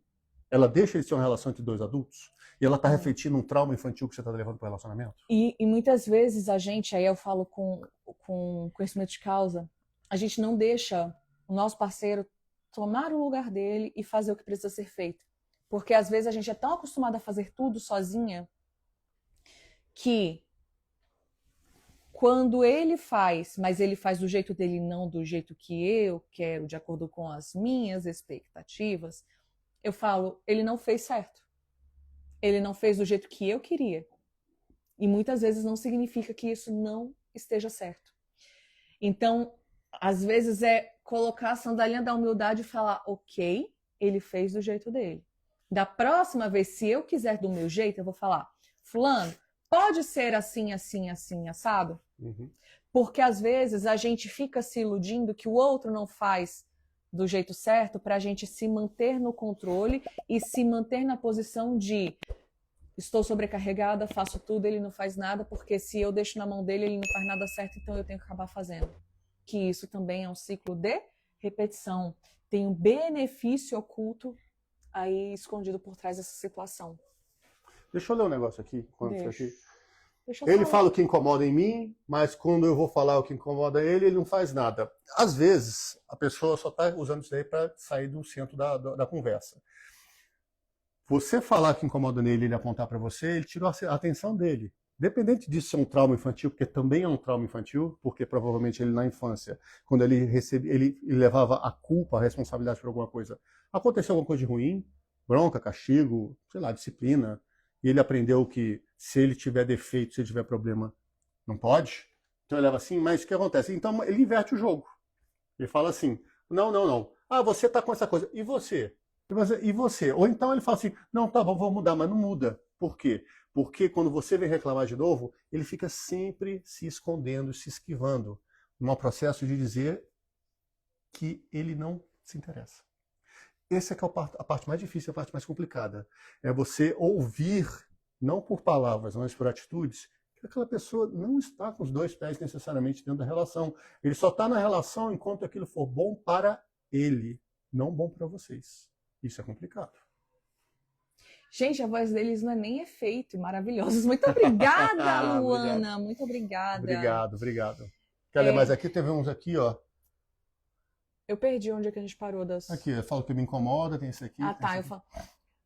ela deixa de ser uma relação entre dois adultos? E ela tá refletindo um trauma infantil que você tá levando pro relacionamento? E muitas vezes a gente, aí eu falo com conhecimento de causa, a gente não deixa o nosso parceiro tomar o lugar dele e fazer o que precisa ser feito. Porque às vezes a gente é tão acostumado a fazer tudo sozinha que quando ele faz, mas ele faz do jeito dele, não do jeito que eu quero, de acordo com as minhas expectativas, eu falo, ele não fez certo. Ele não fez do jeito que eu queria. E muitas vezes não significa que isso não esteja certo. Então, às vezes é colocar a sandalinha da humildade e falar, ok, ele fez do jeito dele. Da próxima vez, se eu quiser do meu jeito, eu vou falar, fulano, pode ser assim, assim, assim, assado? Uhum. Porque às vezes a gente fica se iludindo que o outro não faz do jeito certo para a gente se manter no controle e se manter na posição de estou sobrecarregada, faço tudo, ele não faz nada, porque se eu deixo na mão dele, ele não faz nada certo, então eu tenho que acabar fazendo. Que isso também é um ciclo de repetição. Tem um benefício oculto aí escondido por trás dessa situação. Deixa eu ler um negócio aqui. Deixa eu Ele falar. fala o que incomoda em mim, mas quando eu vou falar o que incomoda ele não faz nada. Às vezes, a pessoa só está usando isso daí para sair do centro da conversa. Você falar que incomoda nele, ele apontar para você, ele tirou a atenção dele. Dependente disso ser um trauma infantil, porque também é um trauma infantil, porque provavelmente ele na infância, quando ele levava a culpa, a responsabilidade por alguma coisa, aconteceu alguma coisa de ruim, bronca, castigo, sei lá, disciplina, e ele aprendeu que se ele tiver defeito, se ele tiver problema, não pode. Então ele leva assim, mas o que acontece? Então ele inverte o jogo. Ele fala assim, não, não, não. Ah, você tá com essa coisa. E você? E você? Ou então ele fala assim, não, tá bom, vou mudar, mas não muda. Por quê? Porque quando você vem reclamar de novo, ele fica sempre se escondendo, se esquivando, num processo de dizer que ele não se interessa. essa é que é a parte mais difícil, a parte mais complicada. É você ouvir, não por palavras, mas por atitudes, que aquela pessoa não está com os dois pés necessariamente dentro da relação. Ele só está na relação enquanto aquilo for bom para ele, não bom para vocês. Isso é complicado. Gente, a voz deles não é nem efeito, maravilhosos. Muito obrigada, Luana. Obrigado. Muito obrigada. Obrigado. Quer ler mais aqui? Teve uns aqui, ó. Eu perdi onde é que a gente parou das... Aqui, eu falo que me incomoda, tem esse aqui. Ah, tá. Eu falo...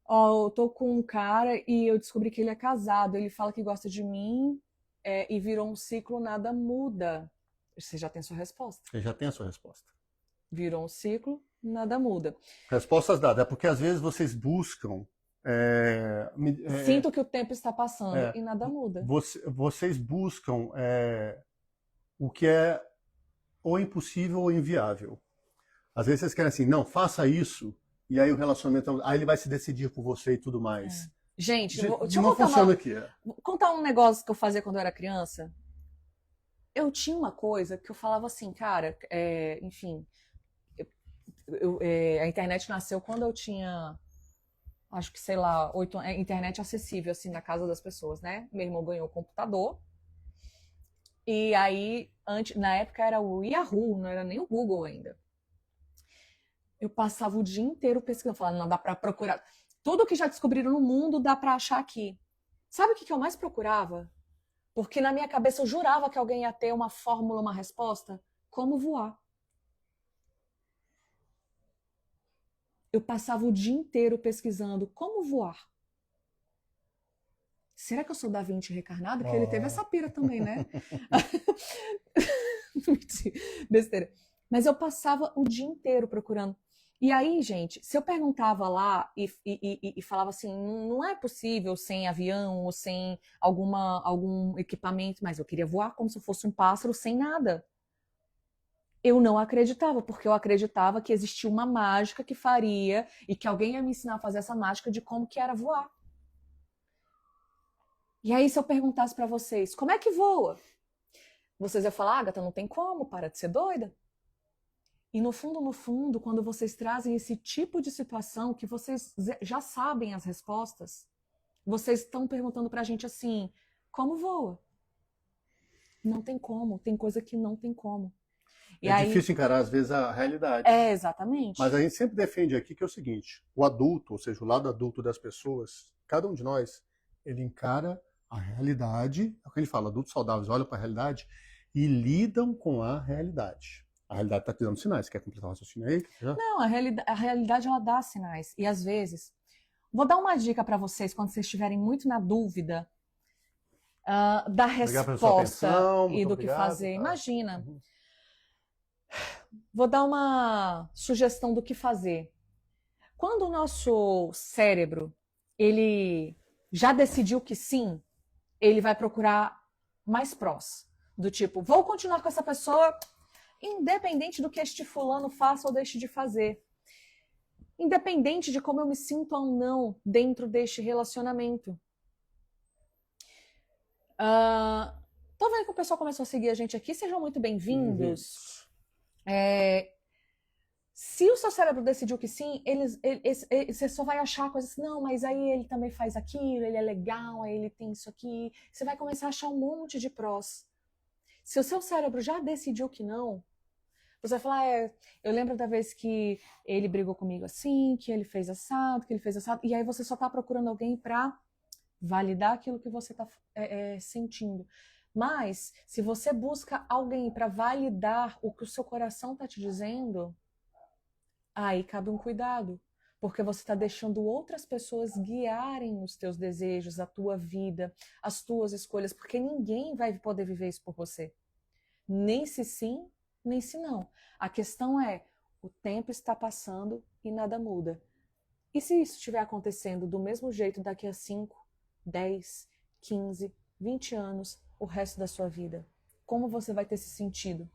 Ó, eu tô com um cara e eu descobri que ele é casado. Ele fala que gosta de mim e virou um ciclo, nada muda. Você já tem sua resposta. Você já tem a sua resposta. Virou um ciclo, nada muda. Respostas dadas. É porque às vezes vocês buscam... Sinto que o tempo está passando e nada muda. Vocês buscam o que é ou impossível ou inviável. Às vezes vocês querem assim, não, faça isso, e aí o relacionamento... Aí ele vai se decidir por você e tudo mais. Gente, deixa eu não funciona aqui. Contar um negócio que eu fazia quando eu era criança. Eu tinha uma coisa que eu falava assim, cara, enfim, a internet nasceu quando eu tinha, acho que, sei lá, 8 anos, internet acessível, assim, na casa das pessoas, né? Meu irmão ganhou o computador, e aí, na época era o Yahoo, não era nem o Google ainda. Eu passava o dia inteiro pesquisando, falando, não dá pra procurar. Tudo que já descobriram no mundo dá pra achar aqui. Sabe o que eu mais procurava? Porque na minha cabeça eu jurava que alguém ia ter uma fórmula, uma resposta. Como voar. Eu passava o dia inteiro pesquisando como voar. Será que eu sou Da Vinci reencarnado? Porque ele teve essa pira também, né? Besteira. Mas eu passava o dia inteiro procurando. E aí, gente, se eu perguntava lá e falava assim, não é possível sem avião ou sem algum equipamento, mas eu queria voar como se eu fosse um pássaro sem nada. Eu não acreditava, porque eu acreditava que existia uma mágica que faria e que alguém ia me ensinar a fazer essa mágica de como que era voar. E aí, se eu perguntasse para vocês, como é que voa? Vocês iam falar, Agatha, não tem como, para de ser doida. E no fundo, quando vocês trazem esse tipo de situação que vocês já sabem as respostas, vocês estão perguntando pra gente assim, como voa? Não tem como, tem coisa que não tem como. E é aí... difícil encarar, às vezes, a realidade. Exatamente. Mas a gente sempre defende aqui que é o seguinte, o adulto, ou seja, o lado adulto das pessoas, cada um de nós, ele encara a realidade, é o que ele fala, adultos saudáveis olham para a realidade e lidam com a realidade. A realidade está te dando sinais. Você quer completar o raciocínio aí? Já? Não, a realidade ela dá sinais. E às vezes, vou dar uma dica para vocês quando vocês estiverem muito na dúvida da resposta e do que fazer. Imagina. Vou dar uma sugestão do que fazer. Quando o nosso cérebro ele já decidiu que sim, ele vai procurar mais prós. Do tipo, vou continuar com essa pessoa independente do que este fulano faça ou deixe de fazer. Independente de como eu me sinto ou não dentro deste relacionamento. Tô vendo que o pessoal começou a seguir a gente aqui. Sejam muito bem-vindos. Se o seu cérebro decidiu que sim, você só vai achar coisas assim, não, mas aí ele também faz aquilo, ele é legal, aí ele tem isso aqui. Você vai começar a achar um monte de prós. Se o seu cérebro já decidiu que não, você vai falar, eu lembro da vez que ele brigou comigo assim, que ele fez assado, e aí você só tá procurando alguém pra validar aquilo que você tá sentindo. Mas, se você busca alguém pra validar o que o seu coração tá te dizendo, aí cabe um cuidado, porque você tá deixando outras pessoas guiarem os teus desejos, a tua vida, as tuas escolhas, porque ninguém vai poder viver isso por você. Nem se sim, nem se não. A questão é, o tempo está passando e nada muda. E se isso estiver acontecendo do mesmo jeito daqui a 5, 10, 15, 20 anos, o resto da sua vida? Como você vai ter se sentido?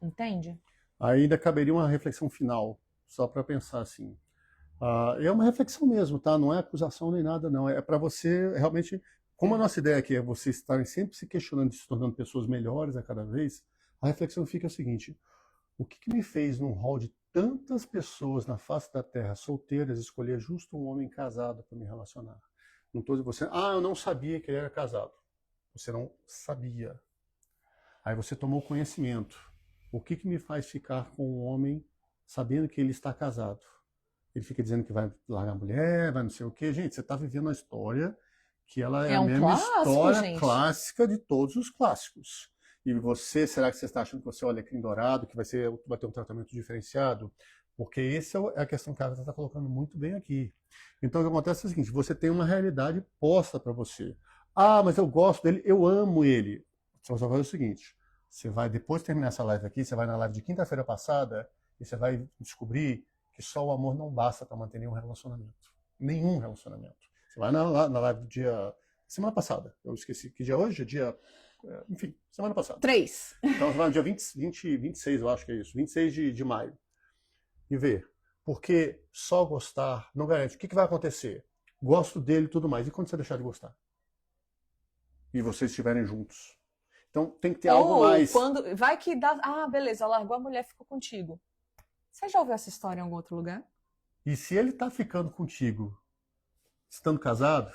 Entende? Ainda caberia uma reflexão final, só para pensar assim. É uma reflexão mesmo, tá? Não é acusação nem nada, não. É para você realmente... Como a nossa ideia aqui é vocês estarem sempre se questionando e se tornando pessoas melhores a cada vez, a reflexão fica a seguinte: o que me fez num hall de tantas pessoas na face da Terra solteiras escolher justo um homem casado para me relacionar. Não tô você, eu não sabia que ele era casado. Você não sabia. Aí você tomou conhecimento. O que me faz ficar com um homem sabendo que ele está casado? Ele fica dizendo que vai largar a mulher, vai não sei o quê. Gente, você está vivendo uma história que ela é a mesma história clássica de todos os clássicos. E você, será que você está achando que você é o alecrim dourado, que vai ter um tratamento diferenciado? Porque essa é a questão que a Agatha está colocando muito bem aqui. Então, o que acontece é o seguinte, você tem uma realidade posta para você. Mas eu gosto dele, eu amo ele. Você vai fazer o seguinte, você vai, depois de terminar essa live aqui, você vai na live de quinta-feira passada e você vai descobrir que só o amor não basta para manter nenhum relacionamento. Nenhum relacionamento. Você vai na live do dia... Semana passada. Eu esqueci. Que dia é hoje? Enfim, semana passada. 3. Então, você vai no dia 26, eu acho que é isso. 26 de maio. E ver. Porque só gostar não garante. O que vai acontecer? Gosto dele e tudo mais. E quando você deixar de gostar? E vocês estiverem juntos? Então, tem que ter algo mais. Quando vai que dá... beleza, largou a mulher, ficou contigo. Você já ouviu essa história em algum outro lugar? E se ele está ficando contigo, estando casado...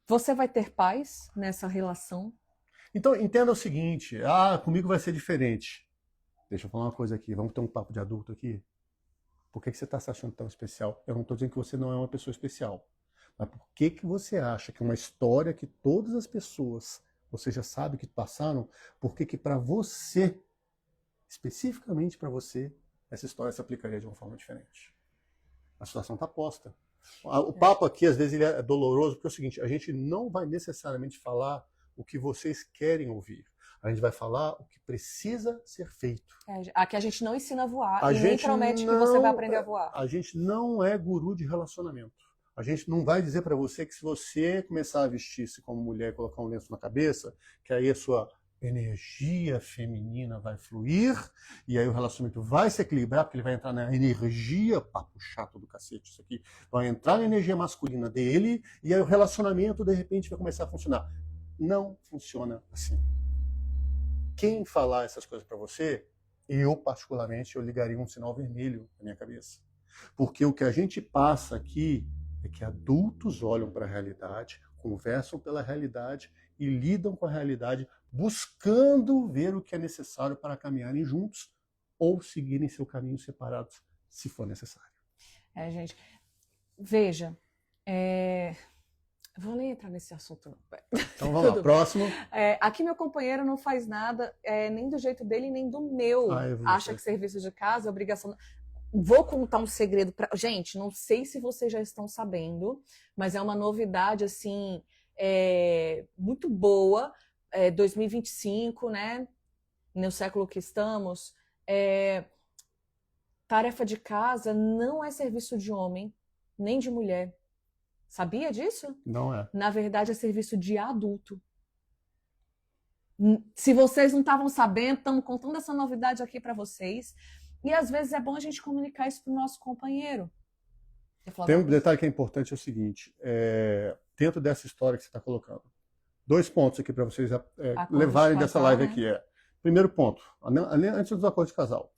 Você vai ter paz nessa relação? Então, entenda o seguinte, comigo vai ser diferente. Deixa eu falar uma coisa aqui, vamos ter um papo de adulto aqui? Por que você está se achando tão especial? Eu não estou dizendo que você não é uma pessoa especial. Mas por que você acha que uma história que todas as pessoas, você já sabe que passaram, por que para você, especificamente para você, essa história se aplicaria de uma forma diferente? A situação está posta. O papo aqui, às vezes, ele é doloroso, porque é o seguinte, a gente não vai necessariamente falar o que vocês querem ouvir. A gente vai falar o que precisa ser feito. Aqui a gente não ensina a voar e nem promete que você vai aprender a voar. A gente não é guru de relacionamento. A gente não vai dizer para você que se você começar a vestir-se como mulher e colocar um lenço na cabeça, que aí a sua energia feminina vai fluir e aí o relacionamento vai se equilibrar, porque ele vai entrar na energia, papo chato do cacete isso aqui, vai entrar na energia masculina dele e aí o relacionamento de repente vai começar a funcionar. Não funciona assim. Quem falar essas coisas para você, eu particularmente, eu ligaria um sinal vermelho na minha cabeça. Porque o que a gente passa aqui é que adultos olham para a realidade, conversam pela realidade e lidam com a realidade buscando ver o que é necessário para caminharem juntos ou seguirem seu caminho separados, se for necessário. Gente, veja, vou nem entrar nesse assunto não. Então vamos lá, próximo. Aqui meu companheiro não faz nada, nem do jeito dele, nem do meu. Acha que serviço de casa é obrigação... Vou contar um segredo para... Gente, não sei se vocês já estão sabendo, mas é uma novidade, assim, muito boa. 2025, né? No século que estamos. Tarefa de casa não é serviço de homem, nem de mulher. Sabia disso? Não é. Na verdade, é serviço de adulto. Se vocês não estavam sabendo, estamos contando essa novidade aqui para vocês. E às vezes é bom a gente comunicar isso para o nosso companheiro. Tem um detalhe que é importante, é o seguinte, dentro dessa história que você está colocando, 2 pontos aqui para vocês levarem dessa live aqui. Primeiro ponto, antes dos acordos de casal.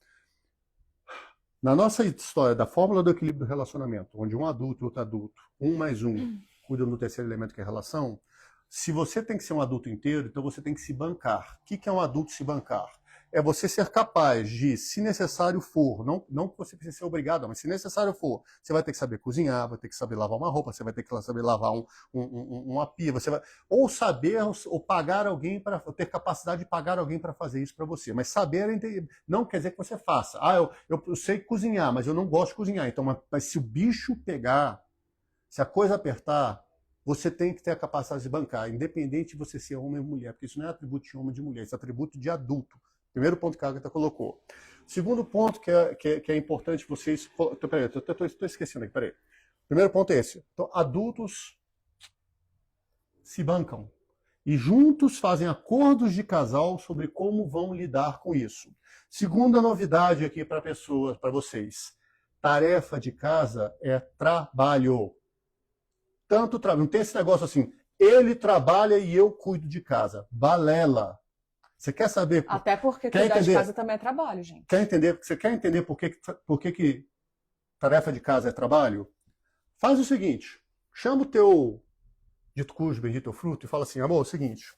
Na nossa história da fórmula do equilíbrio do relacionamento, onde um adulto e outro adulto, 1 mais 1, cuidam do terceiro elemento que é a relação, se você tem que ser um adulto inteiro, então você tem que se bancar. O que é um adulto se bancar? É você ser capaz de, se necessário for, não que você precisa ser obrigado, mas se necessário for, você vai ter que saber cozinhar, vai ter que saber lavar uma roupa, você vai ter que saber lavar uma pia, você vai ou saber ou pagar alguém para ter capacidade de pagar alguém para fazer isso para você. Mas saber não quer dizer que você faça. Eu sei cozinhar, mas eu não gosto de cozinhar. Então, mas se o bicho pegar, se a coisa apertar, você tem que ter a capacidade de bancar, independente de você ser homem ou mulher, porque isso não é atributo de homem ou de mulher, isso é atributo de adulto. Primeiro ponto que a Agatha colocou. Segundo ponto que é importante vocês... Peraí, estou esquecendo aqui, peraí. Primeiro ponto é esse. Então, adultos se bancam e juntos fazem acordos de casal sobre como vão lidar com isso. Segunda novidade aqui para vocês. Tarefa de casa é trabalho. Não tem esse negócio assim, ele trabalha e eu cuido de casa. Balela. Você quer saber? Até porque Quer cuidar de entender? casa também é trabalho, gente. Quer entender? Você quer entender por que tarefa de casa é trabalho? Faz o seguinte, chama o teu dito cujo, bendito fruto, e fala assim, amor, é o seguinte,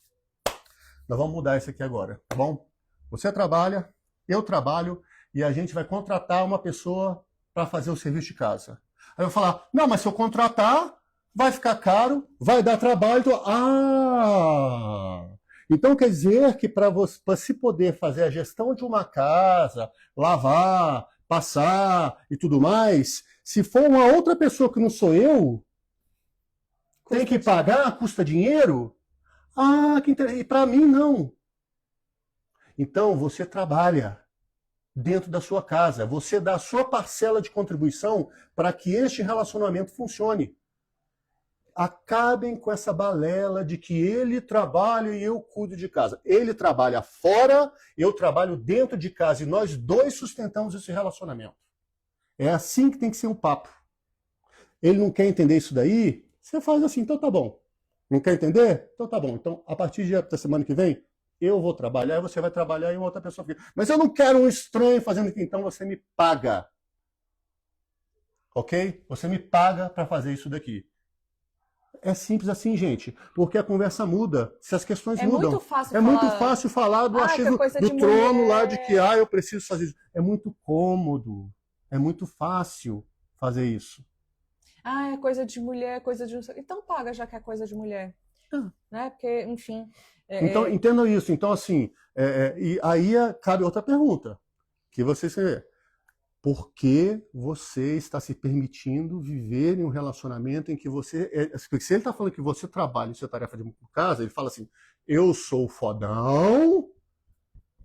nós vamos mudar isso aqui agora, tá bom? Você trabalha, eu trabalho, e a gente vai contratar uma pessoa para fazer o serviço de casa. Aí eu vou falar, não, mas se eu contratar, vai ficar caro, vai dar trabalho. Então quer dizer que para se poder fazer a gestão de uma casa, lavar, passar e tudo mais, se for uma outra pessoa que não sou eu, tem que pagar, custa dinheiro? Que interessante. E para mim não. Então você trabalha dentro da sua casa, você dá a sua parcela de contribuição para que este relacionamento funcione. Acabem com essa balela de que ele trabalha e eu cuido de casa. Ele trabalha fora, eu trabalho dentro de casa e nós dois sustentamos esse relacionamento. É assim que tem que ser um papo. Ele não quer entender isso daí? Você faz assim, então tá bom. Não quer entender? Então tá bom. Então, a partir da semana que vem, eu vou trabalhar e você vai trabalhar e uma outra pessoa fica. Mas eu não quero um estranho fazendo aqui, então você me paga. Ok? Você me paga para fazer isso daqui. É simples assim, gente, porque a conversa muda, se as questões mudam. Muito fácil é falar... muito fácil falar do achismo do trono lá de que eu preciso fazer isso. É muito cômodo, é muito fácil fazer isso. É coisa de mulher, coisa de... Então paga já que é coisa de mulher. Né? Porque, enfim... Então, entendam isso. Então, assim, e aí cabe outra pergunta, que você vê. Por que você está se permitindo viver em um relacionamento em que você... Se ele está falando que você trabalha em sua tarefa de casa, ele fala assim, eu sou o fodão,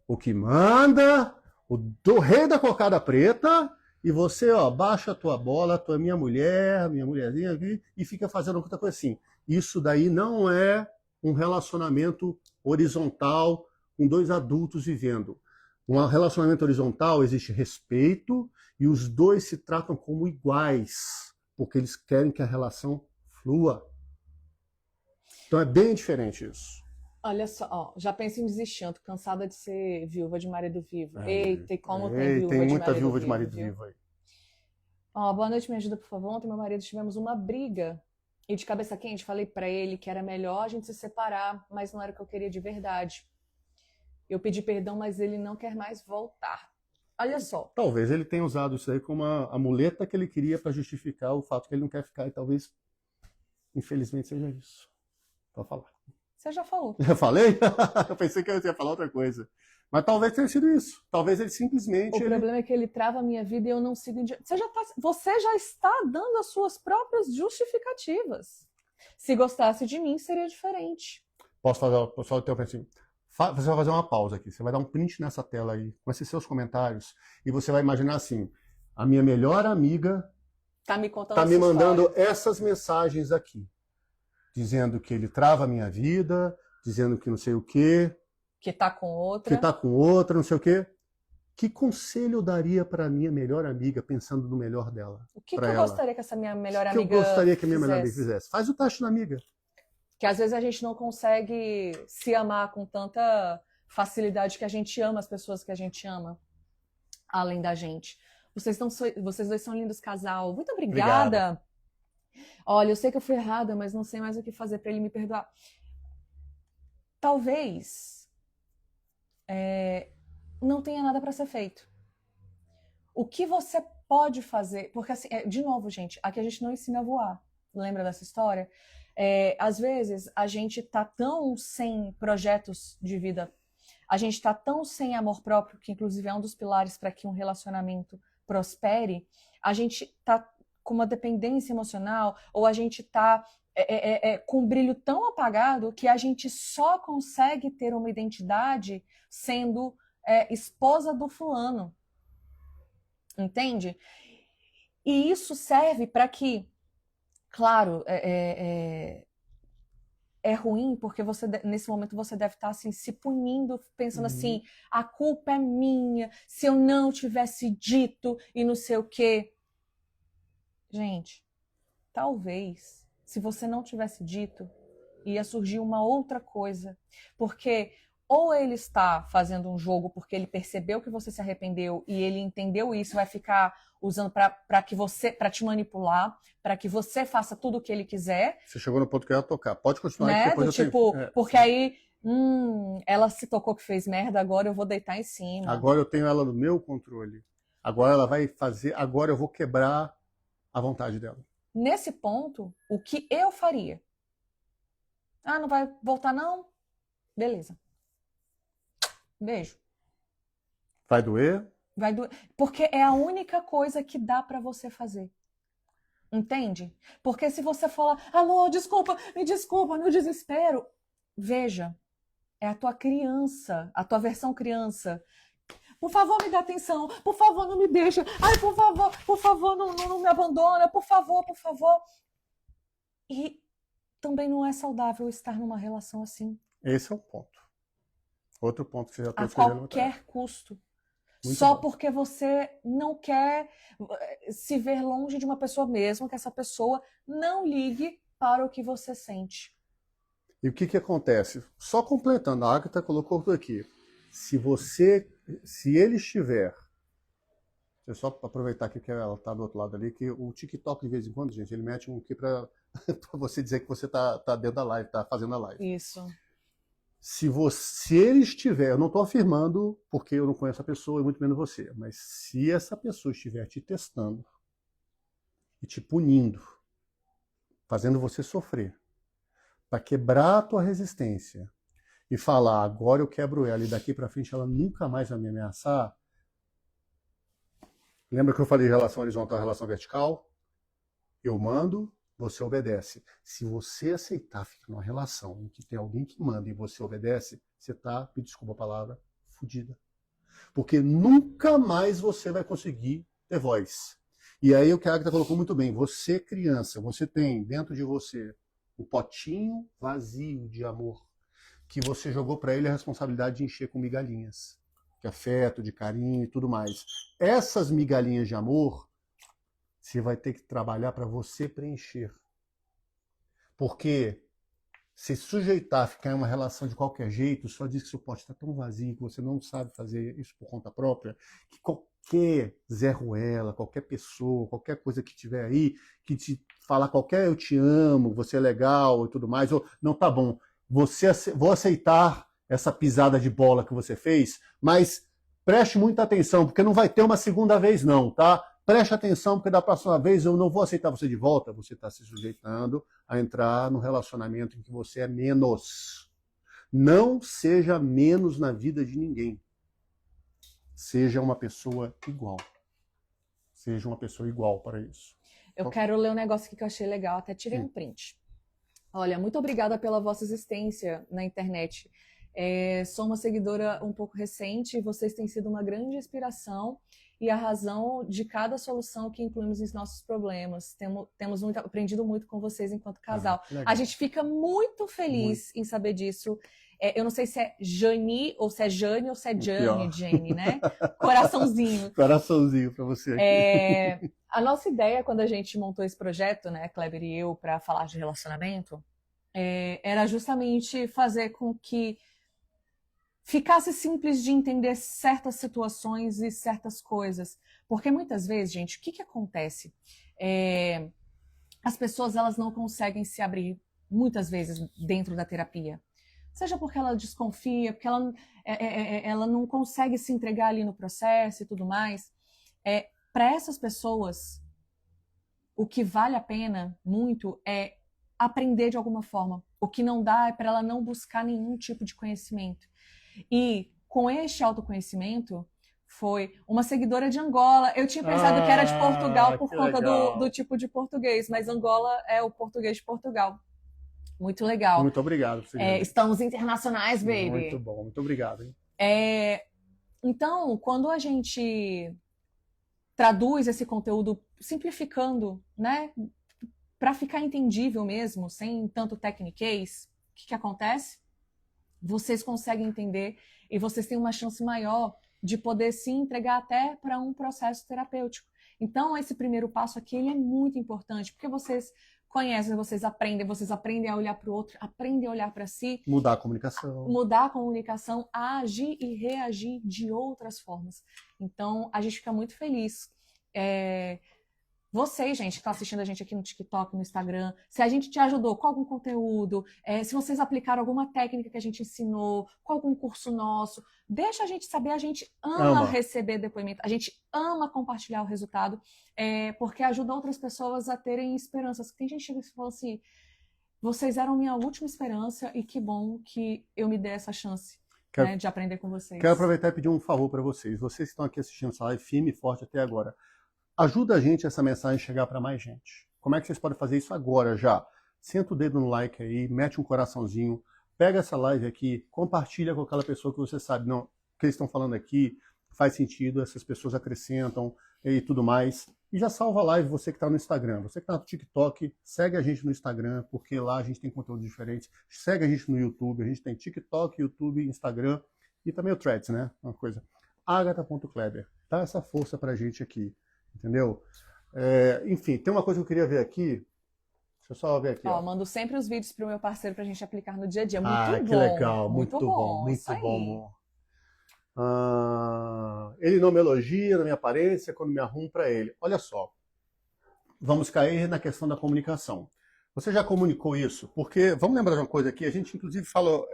o que manda, o rei da cocada preta, e você, ó, baixa a tua bola, tu é minha mulherzinha aqui, e fica fazendo outra coisa assim. Isso daí não é um relacionamento horizontal com dois adultos vivendo. Um relacionamento horizontal existe respeito e os dois se tratam como iguais, porque eles querem que a relação flua. Então é bem diferente isso. Olha só, ó, já penso em desistir, eu tô cansada de ser viúva de marido vivo. Eita, e como tem viúva tem de muita marido viúva de vivo, marido viu? vivo aí. Ó, boa noite, me ajuda, por favor. Ontem meu marido tivemos uma briga e de cabeça quente falei pra ele que era melhor a gente se separar, mas não era o que eu queria de verdade. Eu pedi perdão, mas ele não quer mais voltar. Olha só. Talvez ele tenha usado isso aí como a muleta que ele queria para justificar o fato que ele não quer ficar, e talvez, infelizmente, seja isso. Pode falar. Você já falou. Eu falei? Eu pensei que eu ia falar outra coisa. Mas talvez tenha sido isso. Talvez ele simplesmente... O problema é que ele trava a minha vida e eu não sigo em diante. Você já está dando as suas próprias justificativas. Se gostasse de mim, seria diferente. Posso fazer só o teu pensinho? Você vai fazer uma pausa aqui. Você vai dar um print nessa tela aí, com esses seus comentários, e você vai imaginar assim, a minha melhor amiga tá me contando tá me mandando essas mensagens aqui, dizendo que ele trava a minha vida, dizendo que não sei o quê, que tá com outra, não sei o quê. Que conselho eu daria para minha melhor amiga, pensando no melhor dela? O que eu gostaria que essa minha melhor amiga que eu gostaria que a minha melhor amiga fizesse? Faz o teste na amiga. Que às vezes a gente não consegue se amar com tanta facilidade que a gente ama as pessoas que a gente ama, além da gente. Vocês dois são lindos casal. Muito obrigada. Olha, eu sei que eu fui errada, mas não sei mais o que fazer para ele me perdoar. Talvez não tenha nada para ser feito. O que você pode fazer? Porque assim, de novo, gente, aqui a gente não ensina a voar. Lembra dessa história? Às vezes a gente tá tão sem projetos de vida, a gente tá tão sem amor próprio, que inclusive é um dos pilares para que um relacionamento prospere, a gente tá com uma dependência emocional, ou a gente tá com um brilho tão apagado que a gente só consegue ter uma identidade sendo esposa do fulano. Entende? E isso serve para que, claro, é ruim, porque nesse momento você deve estar assim, se punindo, pensando assim, a culpa é minha, se eu não tivesse dito e não sei o quê. Gente, talvez, se você não tivesse dito, ia surgir uma outra coisa. Porque ou ele está fazendo um jogo porque ele percebeu que você se arrependeu e ele entendeu isso, vai ficar usando para te manipular, para que você faça tudo o que ele quiser. Você chegou no ponto que eu ia tocar. Pode continuar, né? Que depois Do eu tipo, tenho... porque aí, ela se tocou que fez merda, agora eu vou deitar em cima. Agora eu tenho ela no meu controle. Agora ela vai fazer, agora eu vou quebrar a vontade dela. Nesse ponto, o que eu faria? Ah, não vai voltar não? Beleza. Beijo. Vai doer? Vai doer. Porque é a única coisa que dá pra você fazer. Entende? Porque se você falar, alô, desculpa, me desculpa, no desespero. Veja, é a tua criança, a tua versão criança. Por favor, me dá atenção. Por favor, não me deixa. Ai, por favor, não me abandona. Por favor, por favor. E também não é saudável estar numa relação assim. Esse é um ponto. Outro ponto que você já A trouxe. qualquer custo. Muito Só bom. porque você não quer se ver longe de uma pessoa mesmo, que essa pessoa não ligue para o que você sente. E o que acontece? Só completando, a Agatha colocou tudo aqui. Se ele estiver... Deixa eu só aproveitar aqui que ela está do outro lado ali, que o TikTok, de vez em quando, gente, ele mete um aqui para você dizer que você tá dentro da live, tá fazendo a live. Isso. Se ele estiver, eu não estou afirmando porque eu não conheço a pessoa e muito menos você, mas se essa pessoa estiver te testando e te punindo, fazendo você sofrer, para quebrar a tua resistência e falar, agora eu quebro ela e daqui para frente ela nunca mais vai me ameaçar. Lembra que eu falei relação horizontal, relação vertical? Eu mando, você obedece. Se você aceitar ficar numa relação em que tem alguém que manda e você obedece, você tá, me desculpa a palavra, fudida. Porque nunca mais você vai conseguir ter voz. E aí o que a Agatha colocou muito bem, você criança, você tem dentro de você um potinho vazio de amor que você jogou para ele a responsabilidade de encher com migalhinhas, de afeto, de carinho e tudo mais. Essas migalhinhas de amor, você vai ter que trabalhar para você preencher. Porque se sujeitar a ficar em uma relação de qualquer jeito, só diz que seu pote está tão vazio que você não sabe fazer isso por conta própria, que qualquer Zé Ruela, qualquer pessoa, qualquer coisa que tiver aí, que te falar qualquer eu te amo, você é legal e tudo mais, ou não, tá bom, vou aceitar essa pisada de bola que você fez, mas preste muita atenção, porque não vai ter uma segunda vez não, tá? Preste atenção, porque da próxima vez eu não vou aceitar você de volta. Você está se sujeitando a entrar num relacionamento em que você é menos. Não seja menos na vida de ninguém. Seja uma pessoa igual. Seja uma pessoa igual para isso. Eu quero ler um negócio aqui que eu achei legal, até tirei um print. Olha, muito obrigada pela vossa existência na internet. Sou uma seguidora um pouco recente e vocês têm sido uma grande inspiração e a razão de cada solução que incluímos em nossos problemas. Temos aprendido muito com vocês enquanto casal. A gente fica muito feliz em saber disso. Eu não sei se é Jani, ou se é Jane, ou se é Jane, né? Coraçãozinho. Coraçãozinho para você aqui. A nossa ideia, quando a gente montou esse projeto, né, Kleber e eu, para falar de relacionamento, era justamente fazer com que ficasse simples de entender certas situações e certas coisas. Porque muitas vezes, gente, o que acontece? As pessoas elas não conseguem se abrir, muitas vezes, dentro da terapia. Seja porque ela desconfia, porque ela não consegue se entregar ali no processo e tudo mais. Para essas pessoas, o que vale a pena muito é aprender de alguma forma. O que não dá é para ela não buscar nenhum tipo de conhecimento. E com este autoconhecimento, foi uma seguidora de Angola. Eu tinha pensado que era de Portugal por conta do tipo de português, mas Angola é o português de Portugal. Muito legal. Muito obrigado. Estamos internacionais, baby. Muito bom, muito obrigado. Hein? Então, quando a gente traduz esse conteúdo simplificando, né, para ficar entendível mesmo, sem tanto tecniquez, o que acontece? Vocês conseguem entender e vocês têm uma chance maior de poder se entregar até para um processo terapêutico. Então, esse primeiro passo aqui ele é muito importante, porque vocês conhecem, vocês aprendem a olhar para o outro, aprendem a olhar para si, Mudar a comunicação, a agir e reagir de outras formas. Então, a gente fica muito feliz. Vocês, gente, que estão assistindo a gente aqui no TikTok, no Instagram, se a gente te ajudou com algum conteúdo, se vocês aplicaram alguma técnica que a gente ensinou, com algum curso nosso, deixa a gente saber, a gente ama receber depoimento, a gente ama compartilhar o resultado, porque ajuda outras pessoas a terem esperanças. Tem gente que fala assim, vocês eram minha última esperança e que bom que eu me dei essa chance de aprender com vocês. Quero aproveitar e pedir um favor para vocês. Vocês que estão aqui assistindo essa live firme e forte até agora. Ajuda a gente essa mensagem a chegar para mais gente. Como é que vocês podem fazer isso agora já? Senta o dedo no like aí, mete um coraçãozinho, pega essa live aqui, compartilha com aquela pessoa que você sabe, não, o que eles estão falando aqui faz sentido, essas pessoas acrescentam e tudo mais. E já salva a live você que está no Instagram. Você que está no TikTok, segue a gente no Instagram, porque lá a gente tem conteúdo diferente. Segue a gente no YouTube, a gente tem TikTok, YouTube, Instagram e também o Threads, né? Uma coisa. Agatha.Kleber. Dá essa força pra gente aqui. Entendeu? Enfim, tem uma coisa que eu queria ver aqui. Deixa eu só ver aqui. Mando sempre os vídeos pro meu parceiro pra gente aplicar no dia a dia. Muito bom. Que legal. Muito bom. Muito bom, amor. Ele não me elogia na minha aparência quando me arrumo para ele. Olha só. Vamos cair na questão da comunicação. Você já comunicou isso? Porque, vamos lembrar de uma coisa aqui, a gente inclusive falou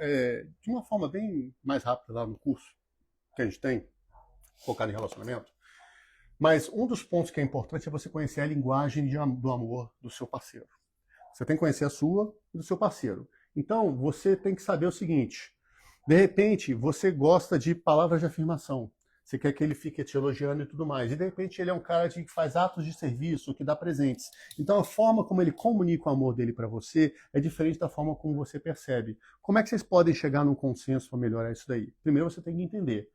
de uma forma bem mais rápida lá no curso que a gente tem, focado em relacionamento. Mas um dos pontos que é importante é você conhecer a linguagem do amor do seu parceiro. Você tem que conhecer a sua e do seu parceiro. Então, você tem que saber o seguinte. De repente, você gosta de palavras de afirmação. Você quer que ele fique te elogiando e tudo mais. E, de repente, ele é um cara que faz atos de serviço, que dá presentes. Então, a forma como ele comunica o amor dele para você é diferente da forma como você percebe. Como é que vocês podem chegar num consenso para melhorar isso daí? Primeiro, você tem que entender.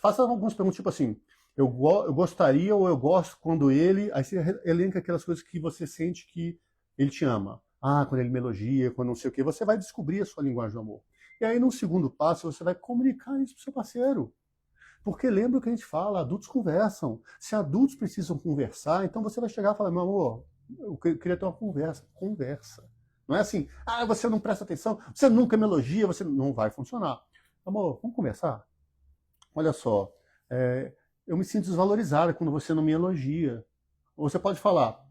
Faça algumas perguntas, tipo assim... Eu gostaria ou eu gosto quando ele... Aí você elenca aquelas coisas que você sente que ele te ama. Quando ele me elogia, quando não sei o quê. Você vai descobrir a sua linguagem do amor. E aí, no segundo passo, você vai comunicar isso pro seu parceiro. Porque lembra o que a gente fala, adultos conversam. Se adultos precisam conversar, então você vai chegar e falar, meu amor, eu queria ter uma conversa. Conversa. Não é assim, você não presta atenção, você nunca me elogia, você não vai funcionar. Amor, vamos conversar? Olha só, eu me sinto desvalorizada quando você não me elogia. Ou você pode falar,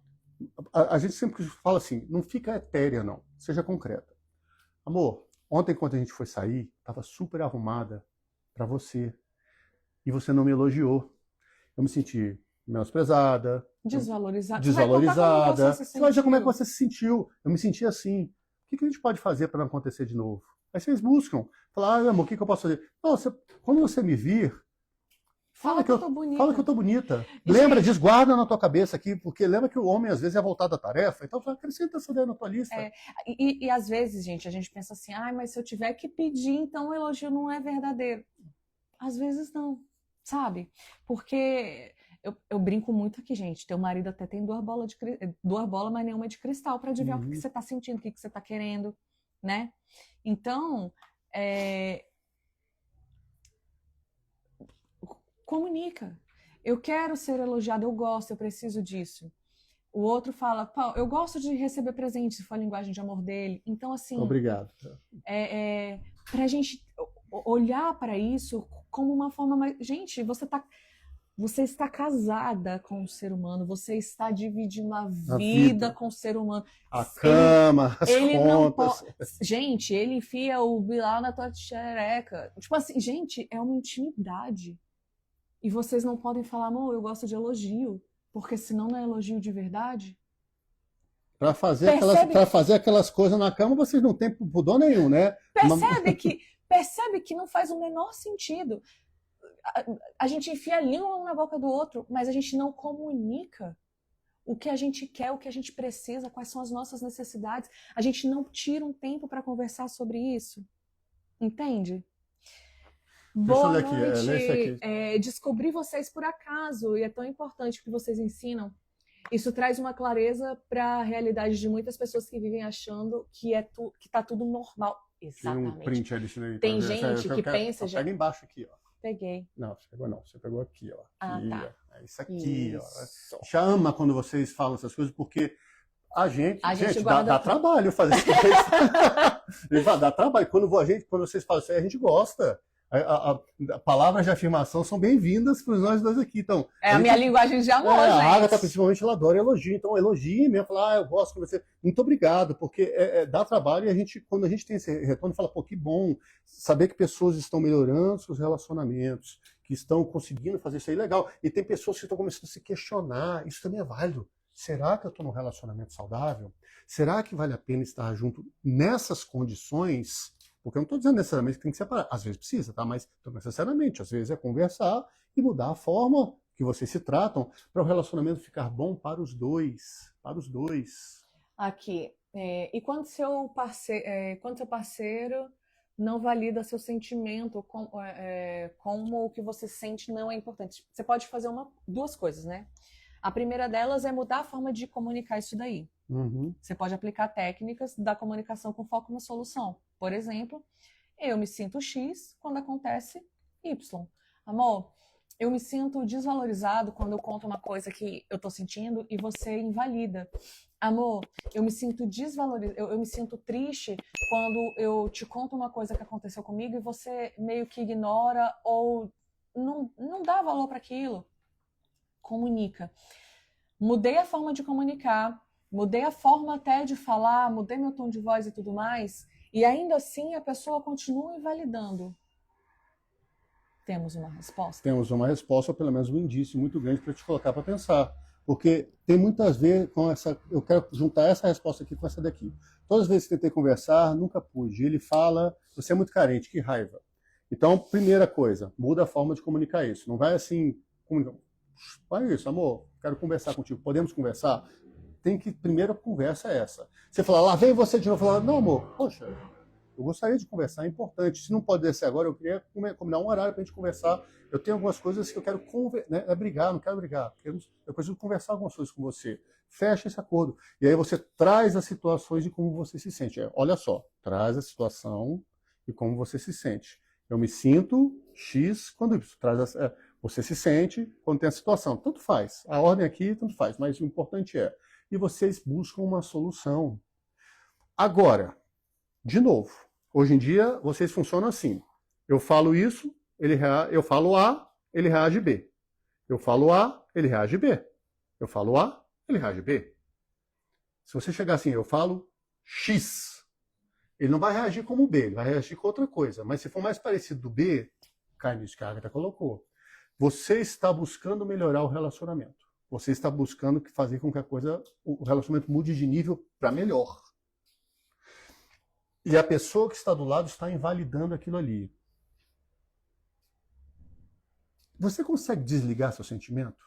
a gente sempre fala assim, não fica etérea não, seja concreta. Amor, ontem quando a gente foi sair, estava super arrumada para você. E você não me elogiou. Eu me senti menosprezada. Desvalorizada. Você vai dizer como é que você se sentiu. Eu me senti assim. O que a gente pode fazer para não acontecer de novo? Aí vocês buscam. Falar, amor, o que eu posso fazer? Não, quando você me vir, fala que eu tô bonita. Lembra, diz, guarda na tua cabeça aqui, porque lembra que o homem às vezes é voltado à tarefa, então acrescenta essa ideia na tua lista. E às vezes, gente, a gente pensa assim, mas se eu tiver que pedir, então o elogio não é verdadeiro. Às vezes não, sabe? Porque eu brinco muito aqui, gente, teu marido até tem duas bolas, mas nenhuma de cristal para adivinhar o que você tá sentindo, o que você tá querendo, né? Então, comunica. Eu quero ser elogiado, eu gosto, eu preciso disso. O outro fala, eu gosto de receber presente, se for a linguagem de amor dele. Então, assim... Obrigado. Pra gente olhar para isso como uma forma mais... Gente, você está casada com um ser humano, você está dividindo a vida com o ser humano. A cama, as contas. Gente, ele enfia o Bilal na tua xereca. Tipo assim, gente, é uma intimidade. E vocês não podem falar, amor, eu gosto de elogio, porque senão não é elogio de verdade. Para fazer aquelas coisas na cama, vocês não têm pudor nenhum, né? Percebe que não faz o menor sentido. A gente enfia a língua um na boca do outro, mas a gente não comunica o que a gente quer, o que a gente precisa, quais são as nossas necessidades. A gente não tira um tempo para conversar sobre isso. Entende? Boa noite. Descobri vocês por acaso, e é tão importante que vocês ensinam. Isso traz uma clareza para a realidade de muitas pessoas que vivem achando que tá tudo normal. Exatamente. Tem um print ali, né? Tem gente que pensa... Pega embaixo aqui, ó. Peguei. Não, você pegou não. Você pegou aqui, ó. Tá. Isso aqui, ó. Já ama quando vocês falam essas coisas, porque Gente, guarda... dá trabalho fazer isso. Dá trabalho. Quando vocês falam isso aí, a gente gosta. A palavras de afirmação são bem-vindas para nós dois aqui. Então, a minha linguagem de amor, gente. A Agatha, principalmente, ela adora elogio. Então, elogie mesmo. Fala, eu gosto de você. Muito obrigado, porque dá trabalho e quando a gente tem esse retorno, fala, pô, que bom saber que pessoas estão melhorando seus relacionamentos, que estão conseguindo fazer isso aí, legal. E tem pessoas que estão começando a se questionar. Isso também é válido. Será que eu estou num relacionamento saudável? Será que vale a pena estar junto nessas condições? Porque eu não estou dizendo necessariamente que tem que separar. Às vezes precisa, tá? Mas não necessariamente. Às vezes é conversar e mudar a forma que vocês se tratam para o relacionamento ficar bom para os dois. Para os dois. Aqui. E quando seu parceiro não valida seu sentimento, como o que você sente não é importante? Você pode fazer duas coisas, né? A primeira delas é mudar a forma de comunicar isso daí. Uhum. Você pode aplicar técnicas da comunicação com foco na solução. Por exemplo, eu me sinto X quando acontece Y. Amor, eu me sinto desvalorizado quando eu conto uma coisa que eu tô sentindo e você invalida. Amor, eu me sinto eu me sinto triste quando eu te conto uma coisa que aconteceu comigo e você meio que ignora ou não dá valor para aquilo. Comunica. Mudei a forma de comunicar, mudei a forma até de falar, mudei meu tom de voz e tudo mais, e ainda assim a pessoa continua invalidando. Temos uma resposta? Temos uma resposta, ou pelo menos um indício muito grande para te colocar para pensar. Porque tem muitas vezes com essa. Eu quero juntar essa resposta aqui com essa daqui. Todas as vezes que tentei conversar, nunca pude. Ele fala, você é muito carente, que raiva. Então, primeira coisa, muda a forma de comunicar isso. Não vai assim, olha isso, amor, quero conversar contigo, podemos conversar? Primeira conversa é essa. Você fala, lá vem você de novo, fala, não, amor, poxa, eu gostaria de conversar, é importante. Se não pode ser agora, eu queria combinar um horário para a gente conversar. Eu tenho algumas coisas que eu quero conversar, né? É brigar, não quero brigar. Eu preciso conversar algumas coisas com você. Fecha esse acordo. E aí você traz as situações de como você se sente. Olha só, traz a situação e como você se sente. Eu me sinto X quando Y. Você se sente quando tem a situação. Tanto faz. A ordem aqui, tanto faz. Mas o importante e vocês buscam uma solução. Agora, de novo, hoje em dia vocês funcionam assim. Eu falo isso, eu falo A, ele reage B. Eu falo A, ele reage B. Eu falo A, ele reage B. Se você chegar assim, eu falo X, ele não vai reagir como B, ele vai reagir com outra coisa. Mas se for mais parecido do B, cai nisso que a Agatha colocou. Você está buscando melhorar o relacionamento. Você está buscando fazer com que o relacionamento mude de nível para melhor. E a pessoa que está do lado está invalidando aquilo ali. Você consegue desligar seu sentimento?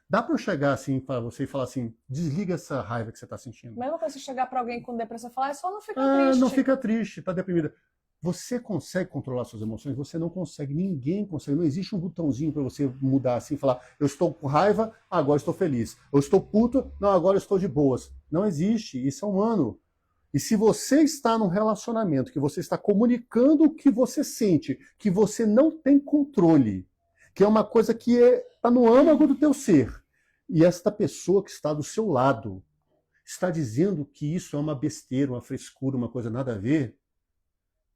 Dá para eu chegar assim para você e falar assim, desliga essa raiva que você está sentindo. Mesmo quando você chegar para alguém com depressão e falar, só não fica triste. Não fica triste, está deprimida. Você consegue controlar suas emoções? Você não consegue, ninguém consegue. Não existe um botãozinho para você mudar assim, falar, eu estou com raiva, agora estou feliz. Eu estou puto, não, agora estou de boas. Não existe, isso é humano. E se você está num relacionamento, que você está comunicando o que você sente, que você não tem controle, que é uma coisa que está no âmago do teu ser, e esta pessoa que está do seu lado está dizendo que isso é uma besteira, uma frescura, uma coisa nada a ver,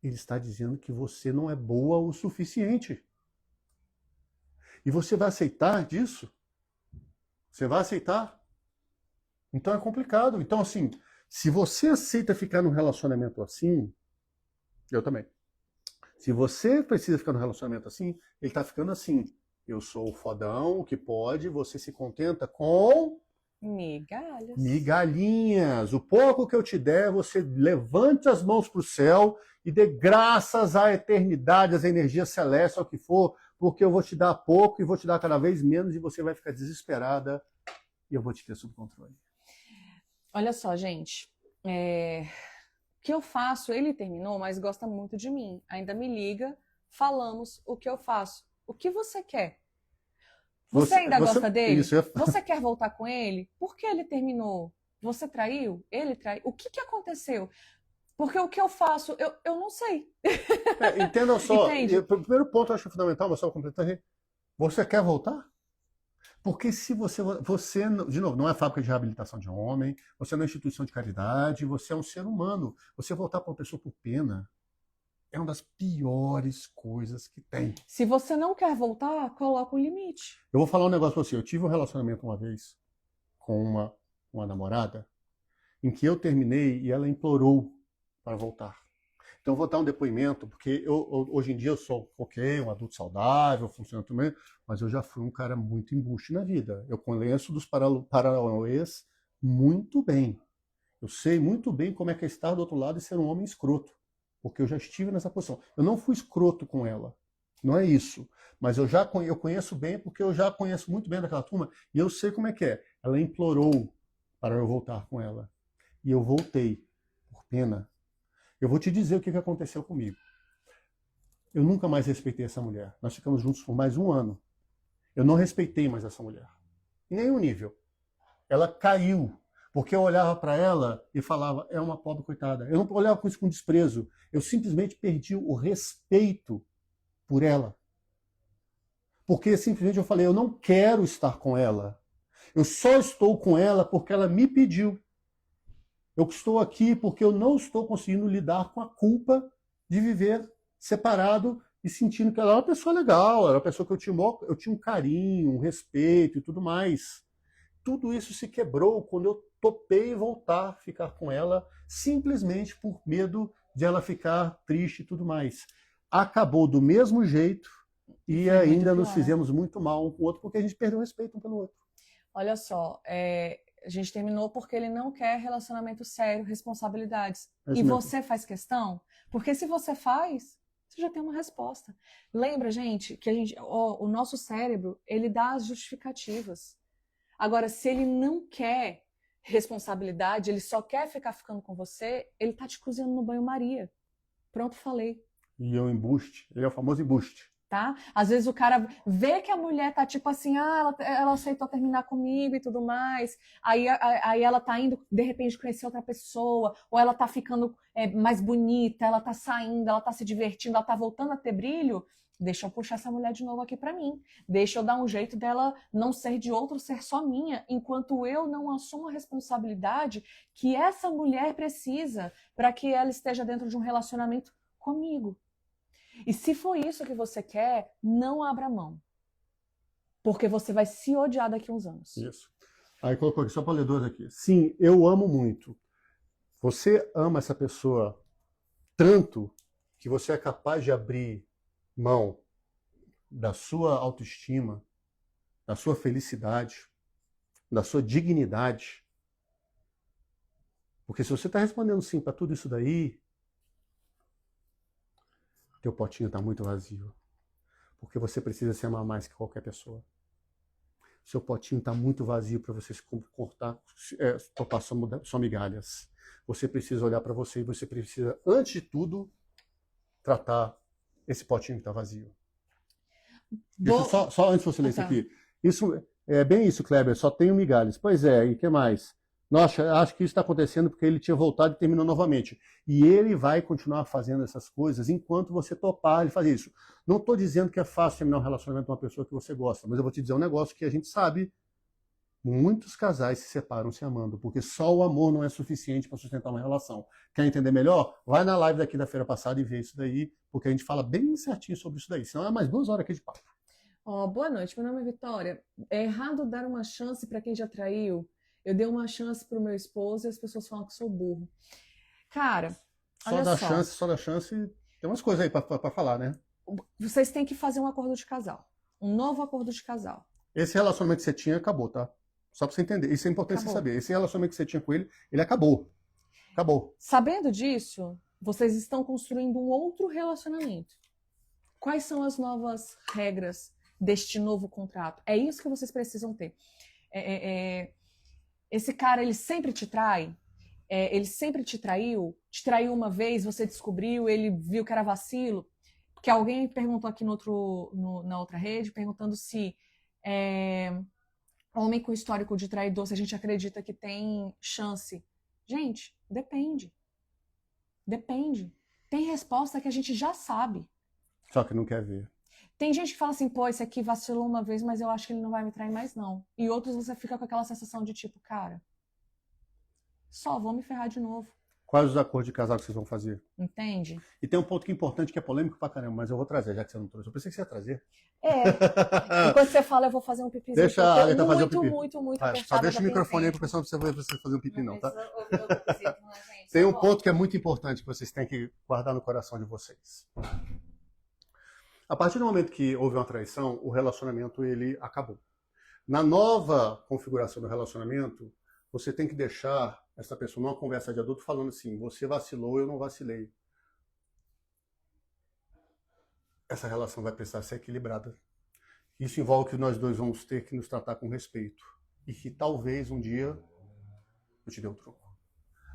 ele está dizendo que você não é boa o suficiente. E você vai aceitar disso? Você vai aceitar? Então é complicado. Então, assim, se você aceita ficar num relacionamento assim, eu também. Se você precisa ficar num relacionamento assim, ele está ficando assim. Eu sou o fodão, o que pode, você se contenta com... migalhas. Migalhinhas. O pouco que eu te der, você levante as mãos para o céu e dê graças à eternidade, às energias celestes, ao que for, porque eu vou te dar pouco e vou te dar cada vez menos e você vai ficar desesperada e eu vou te ter sob controle. Olha só, gente. O que eu faço? Ele terminou, mas gosta muito de mim. Ainda me liga, falamos o que eu faço. O que você quer? Você ainda gosta dele? Isso, Você quer voltar com ele? Por que ele terminou? Você traiu? Ele traiu? O que aconteceu? Porque o que eu faço, eu não sei. Entenda só, Entende? o primeiro ponto eu acho fundamental, mas só completar, você quer voltar? Porque se você, de novo, não é fábrica de reabilitação de homem, você não é instituição de caridade, você é um ser humano. Você voltar para uma pessoa por pena é uma das piores coisas que tem. Se você não quer voltar, coloca um limite. Eu vou falar um negócio pra você. Eu tive um relacionamento uma vez com uma namorada em que eu terminei e ela implorou para voltar. Então eu vou dar um depoimento, porque hoje em dia eu sou, ok, um adulto saudável, funciona também, mas eu já fui um cara muito embuste na vida. Eu conheço dos paranauês muito bem. Eu sei muito bem como é que é estar do outro lado e ser um homem escroto, porque eu já estive nessa posição. Eu não fui escroto com ela, não é isso. Mas eu conheço bem, porque eu já conheço muito bem daquela turma, e eu sei como é que é. Ela implorou para eu voltar com ela. E eu voltei, por pena. Eu vou te dizer o que aconteceu comigo. Eu nunca mais respeitei essa mulher. Nós ficamos juntos por mais um ano. Eu não respeitei mais essa mulher. Em nenhum nível. Ela caiu. Porque eu olhava para ela e falava, é uma pobre coitada. Eu não olhava com isso com desprezo. Eu simplesmente perdi o respeito por ela. Porque simplesmente eu falei, eu não quero estar com ela. Eu só estou com ela porque ela me pediu. Eu estou aqui porque eu não estou conseguindo lidar com a culpa de viver separado e sentindo que ela era uma pessoa legal, era uma pessoa que eu tinha um carinho, um respeito e tudo mais. Tudo isso se quebrou quando eu topei voltar a ficar com ela, simplesmente por medo de ela ficar triste e tudo mais. Acabou do mesmo jeito e ainda nos fizemos muito mal um com o outro porque a gente perdeu o respeito um pelo outro. Olha só, a gente terminou porque ele não quer relacionamento sério, responsabilidades. E você faz questão? Porque se você faz, você já tem uma resposta. Lembra, gente, que o nosso cérebro, ele dá as justificativas. Agora, se ele não quer responsabilidade, ele só quer ficar ficando com você, ele tá te cozinhando no banho-maria. Pronto, falei. E o embuste, ele é o famoso embuste. Tá? Às vezes o cara vê que a mulher tá tipo assim, ela aceitou terminar comigo e tudo mais, aí ela tá indo, de repente, conhecer outra pessoa, ou ela tá ficando mais bonita, ela tá saindo, ela tá se divertindo, ela tá voltando a ter brilho, deixa eu puxar essa mulher de novo aqui pra mim, deixa eu dar um jeito dela não ser de outro, ser só minha, enquanto eu não assumo a responsabilidade que essa mulher precisa para que ela esteja dentro de um relacionamento comigo. E se for isso que você quer, não abra mão. Porque você vai se odiar daqui a uns anos. Isso. Aí colocou aqui, só para ler dois aqui. Sim, eu amo muito. Você ama essa pessoa tanto que você é capaz de abrir mão da sua autoestima, da sua felicidade, da sua dignidade. Porque se você está respondendo sim para tudo isso daí, teu potinho está muito vazio. Porque você precisa se amar mais que qualquer pessoa. Seu potinho está muito vazio para você se comportar, topar só migalhas. Você precisa olhar para você e você precisa, antes de tudo, tratar esse potinho que está vazio. Só antes de você ler isso aqui. Isso, é bem isso, Kleber, só tenho migalhas. Pois é, e o que mais? Nossa, acho que isso está acontecendo porque ele tinha voltado e terminou novamente. E ele vai continuar fazendo essas coisas enquanto você topar ele fazer isso. Não estou dizendo que é fácil terminar um relacionamento com uma pessoa que você gosta, mas eu vou te dizer um negócio que a gente sabe. Muitos casais se separam se amando, porque só o amor não é suficiente para sustentar uma relação. Quer entender melhor? Vai na live daqui da feira passada e vê isso daí, porque a gente fala bem certinho sobre isso daí. Senão é mais 2 horas aqui de papo. Boa noite, meu nome é Vitória. É errado dar uma chance para quem já traiu? Eu dei uma chance pro meu esposo e as pessoas falam que sou burro. Cara, olha só. Só dá chance. Tem umas coisas aí para falar, né? Vocês têm que fazer um acordo de casal. Um novo acordo de casal. Esse relacionamento que você tinha acabou, tá? Só pra você entender. Isso é importante você saber. Esse relacionamento que você tinha com ele acabou. Acabou. Sabendo disso, vocês estão construindo um outro relacionamento. Quais são as novas regras deste novo contrato? É isso que vocês precisam ter. Esse cara, ele sempre te trai? Ele sempre te traiu uma vez, você descobriu, ele viu que era vacilo? Porque alguém perguntou aqui na outra rede, perguntando se homem com histórico de traidor, se a gente acredita que tem chance. Gente, depende. Depende. Tem resposta que a gente já sabe. Só que não quer ver. Tem gente que fala assim, pô, esse aqui vacilou uma vez, mas eu acho que ele não vai me trair mais, não. E outros você fica com aquela sensação de tipo, cara, só vou me ferrar de novo. Quais os acordos de casal que vocês vão fazer? Entende? E tem um ponto que é importante, que é polêmico pra caramba, mas eu vou trazer, já que você não trouxe. Eu pensei que você ia trazer. Enquanto você fala, eu vou fazer um pipizinho. Deixa a Agatha fazer um pipi. Muito Vai, apertada. só deixa já o tem microfone aí tempo. pro pessoal, não precisa fazer um pipi não, tá? Eu gente, Tem um só ponto que é muito importante que vocês têm que guardar no coração de vocês. A partir do momento que houve uma traição, o relacionamento ele acabou. Na nova configuração do relacionamento, você tem que deixar essa pessoa numa conversa de adulto falando assim, você vacilou, eu não vacilei. Essa relação vai precisar ser equilibrada. Isso envolve que nós dois vamos ter que nos tratar com respeito. E que talvez um dia eu te dê o troco.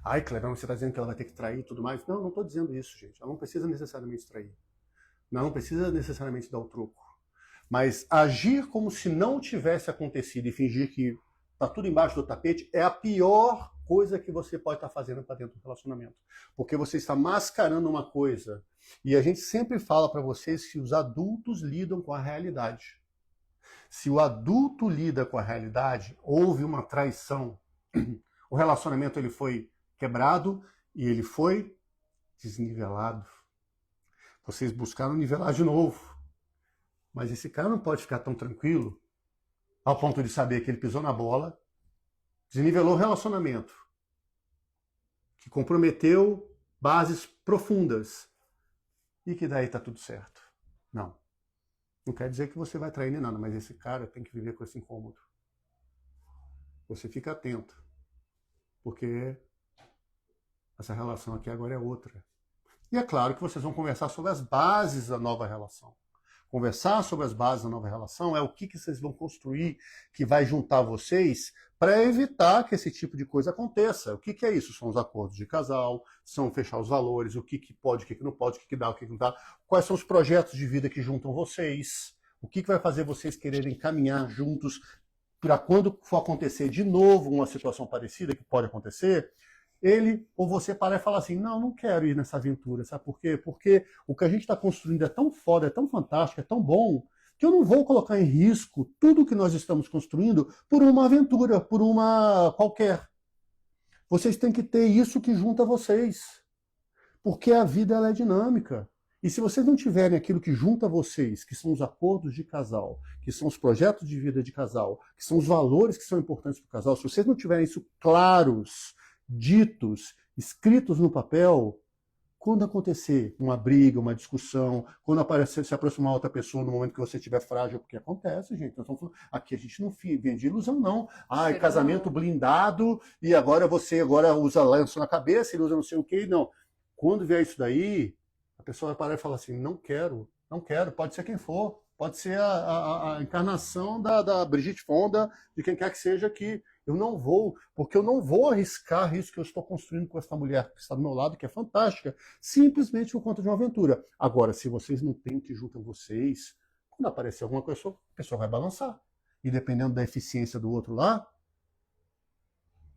Ai, Cleber, você está dizendo que ela vai ter que trair e tudo mais? Não, não estou dizendo isso, gente. Ela não precisa necessariamente trair. Não precisa necessariamente dar o troco. Mas agir como se não tivesse acontecido e fingir que está tudo embaixo do tapete é a pior coisa que você pode estar fazendo para dentro do relacionamento. Porque você está mascarando uma coisa. E a gente sempre fala para vocês que os adultos lidam com a realidade. Se o adulto lida com a realidade, houve uma traição, o relacionamento ele foi quebrado e ele foi desnivelado. Vocês buscaram nivelar de novo. Mas esse cara não pode ficar tão tranquilo ao ponto de saber que ele pisou na bola, desnivelou o relacionamento, que comprometeu bases profundas e que daí tá tudo certo. Não. Não quer dizer que você vai trair nem nada, mas esse cara tem que viver com esse incômodo. Você fica atento, porque essa relação aqui agora é outra. E é claro que vocês vão conversar sobre as bases da nova relação. Conversar sobre as bases da nova relação é o que vocês vão construir que vai juntar vocês para evitar que esse tipo de coisa aconteça. O que é isso? São os acordos de casal, são fechar os valores, o que pode, o que não pode, o que dá, o que não dá. Quais são os projetos de vida que juntam vocês? O que vai fazer vocês quererem caminhar juntos para quando for acontecer de novo uma situação parecida, que pode acontecer, ele ou você parar e falar assim, não quero ir nessa aventura, sabe por quê? Porque o que a gente está construindo é tão foda, é tão fantástico, é tão bom, que eu não vou colocar em risco tudo que nós estamos construindo por uma aventura, por uma qualquer. Vocês têm que ter isso que junta vocês, porque a vida ela é dinâmica. E se vocês não tiverem aquilo que junta vocês, que são os acordos de casal, que são os projetos de vida de casal, que são os valores que são importantes para o casal, se vocês não tiverem isso claros, ditos, escritos no papel, quando acontecer uma briga, uma discussão, quando aparecer, se aproximar outra pessoa no momento que você estiver frágil, porque acontece, gente. Nós estamos falando, aqui a gente não vende ilusão, não. Ai, casamento blindado, e agora você usa lenço na cabeça, ele usa não sei o quê. Não. Quando vier isso daí, a pessoa vai parar e falar assim, não quero, pode ser quem for. Pode ser a encarnação da Brigitte Fonda, de quem quer que seja, que eu não vou, porque eu não vou arriscar isso que eu estou construindo com essa mulher que está do meu lado, que é fantástica, simplesmente por conta de uma aventura. Agora, se vocês não têm que juntar vocês, quando aparecer alguma coisa, a pessoa vai balançar. E dependendo da eficiência do outro lá,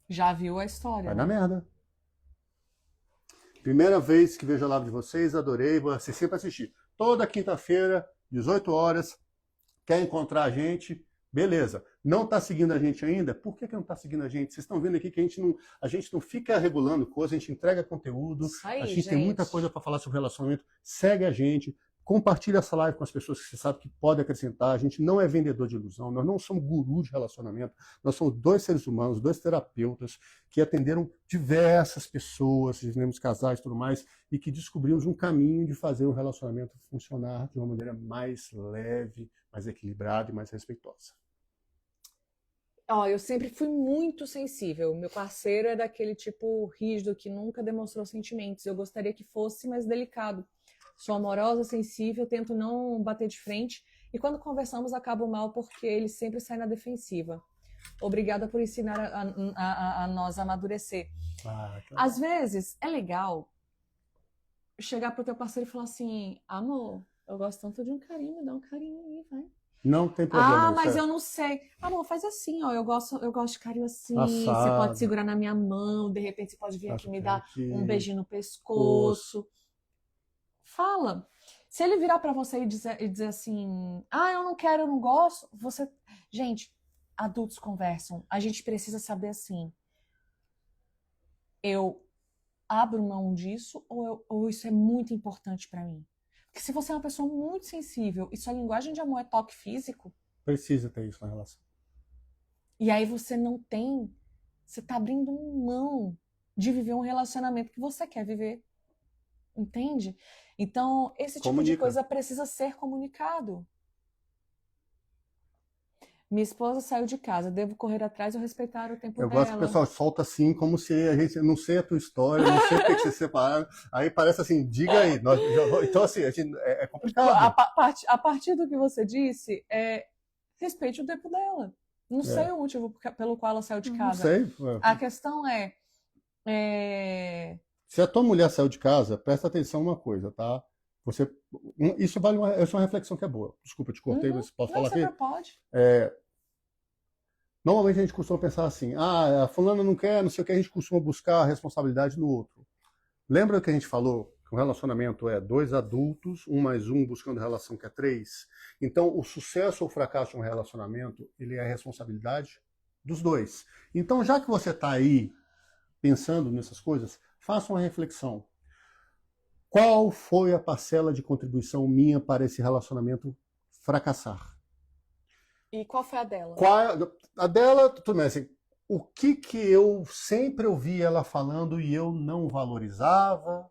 já viu a história. Vai na merda. Primeira vez que vejo a live de vocês, adorei, vou sempre assistir. Toda quinta-feira, 18 horas, quer encontrar a gente, beleza. Não está seguindo a gente ainda? Por que não está seguindo a gente? Vocês estão vendo aqui que a gente não fica regulando coisa, a gente entrega conteúdo, aí, a gente tem muita coisa para falar sobre relacionamento. Segue a gente, compartilha essa live com as pessoas que você sabe que podem acrescentar. A gente não é vendedor de ilusão, nós não somos gurus de relacionamento, nós somos dois seres humanos, dois terapeutas que atenderam diversas pessoas, atendemos casais e tudo mais, e que descobrimos um caminho de fazer um relacionamento funcionar de uma maneira mais leve, mais equilibrada e mais respeitosa. Eu sempre fui muito sensível. Meu parceiro é daquele tipo rígido que nunca demonstrou sentimentos. Eu gostaria que fosse mais delicado. Sou amorosa, sensível, tento não bater de frente. E quando conversamos, acabo mal porque ele sempre sai na defensiva. Obrigada por ensinar a nós a amadurecer. Às vezes, é legal chegar pro teu parceiro e falar assim, amor, eu gosto tanto de um carinho, me dá um carinho aí, vai. Não tem problema. Mas eu não sei. Amor, faz assim, ó. Eu gosto de carinho assim. Assado. Você pode segurar na minha mão, de repente você pode vir aqui me dar um beijinho no pescoço. Fala. Se ele virar pra você e dizer assim, eu não quero, eu não gosto, você... Gente, adultos conversam. A gente precisa saber assim, eu abro mão disso ou isso é muito importante pra mim? Porque se você é uma pessoa muito sensível e sua linguagem de amor é toque físico, Precisa ter isso na relação. e aí você não tem, você tá abrindo mão de viver um relacionamento que você quer viver. Entende? Então, esse tipo de Comunica. coisa precisa ser comunicado. Minha esposa saiu de casa, devo correr atrás ou respeitar o tempo Eu gosto que o dela. pessoal solta assim, como se a gente não sei a tua história, não sei por que vocês se separaram. Aí parece assim, diga aí. Então, assim, é complicado. A partir do que você disse, respeite o tempo dela. Não sei É. o motivo pelo qual ela saiu de Não casa. sei. A questão é, Se a tua mulher saiu de casa, presta atenção uma coisa, tá? Você, isso vale essa é uma reflexão que é boa. Desculpa, eu te cortei, mas posso não, falar sempre aqui? pode. Normalmente a gente costuma pensar assim, a fulana não quer, não sei o que, a gente costuma buscar a responsabilidade no outro. Lembra que a gente falou que o relacionamento é dois adultos, um mais um buscando relação que é três? Então, o sucesso ou fracasso de um relacionamento, ele é a responsabilidade dos dois. Então, já que você está aí pensando nessas coisas, faça uma reflexão. Qual foi a parcela de contribuição minha para esse relacionamento fracassar? E qual foi a dela? A dela, tudo bem, assim, o que eu sempre ouvi ela falando e eu não valorizava,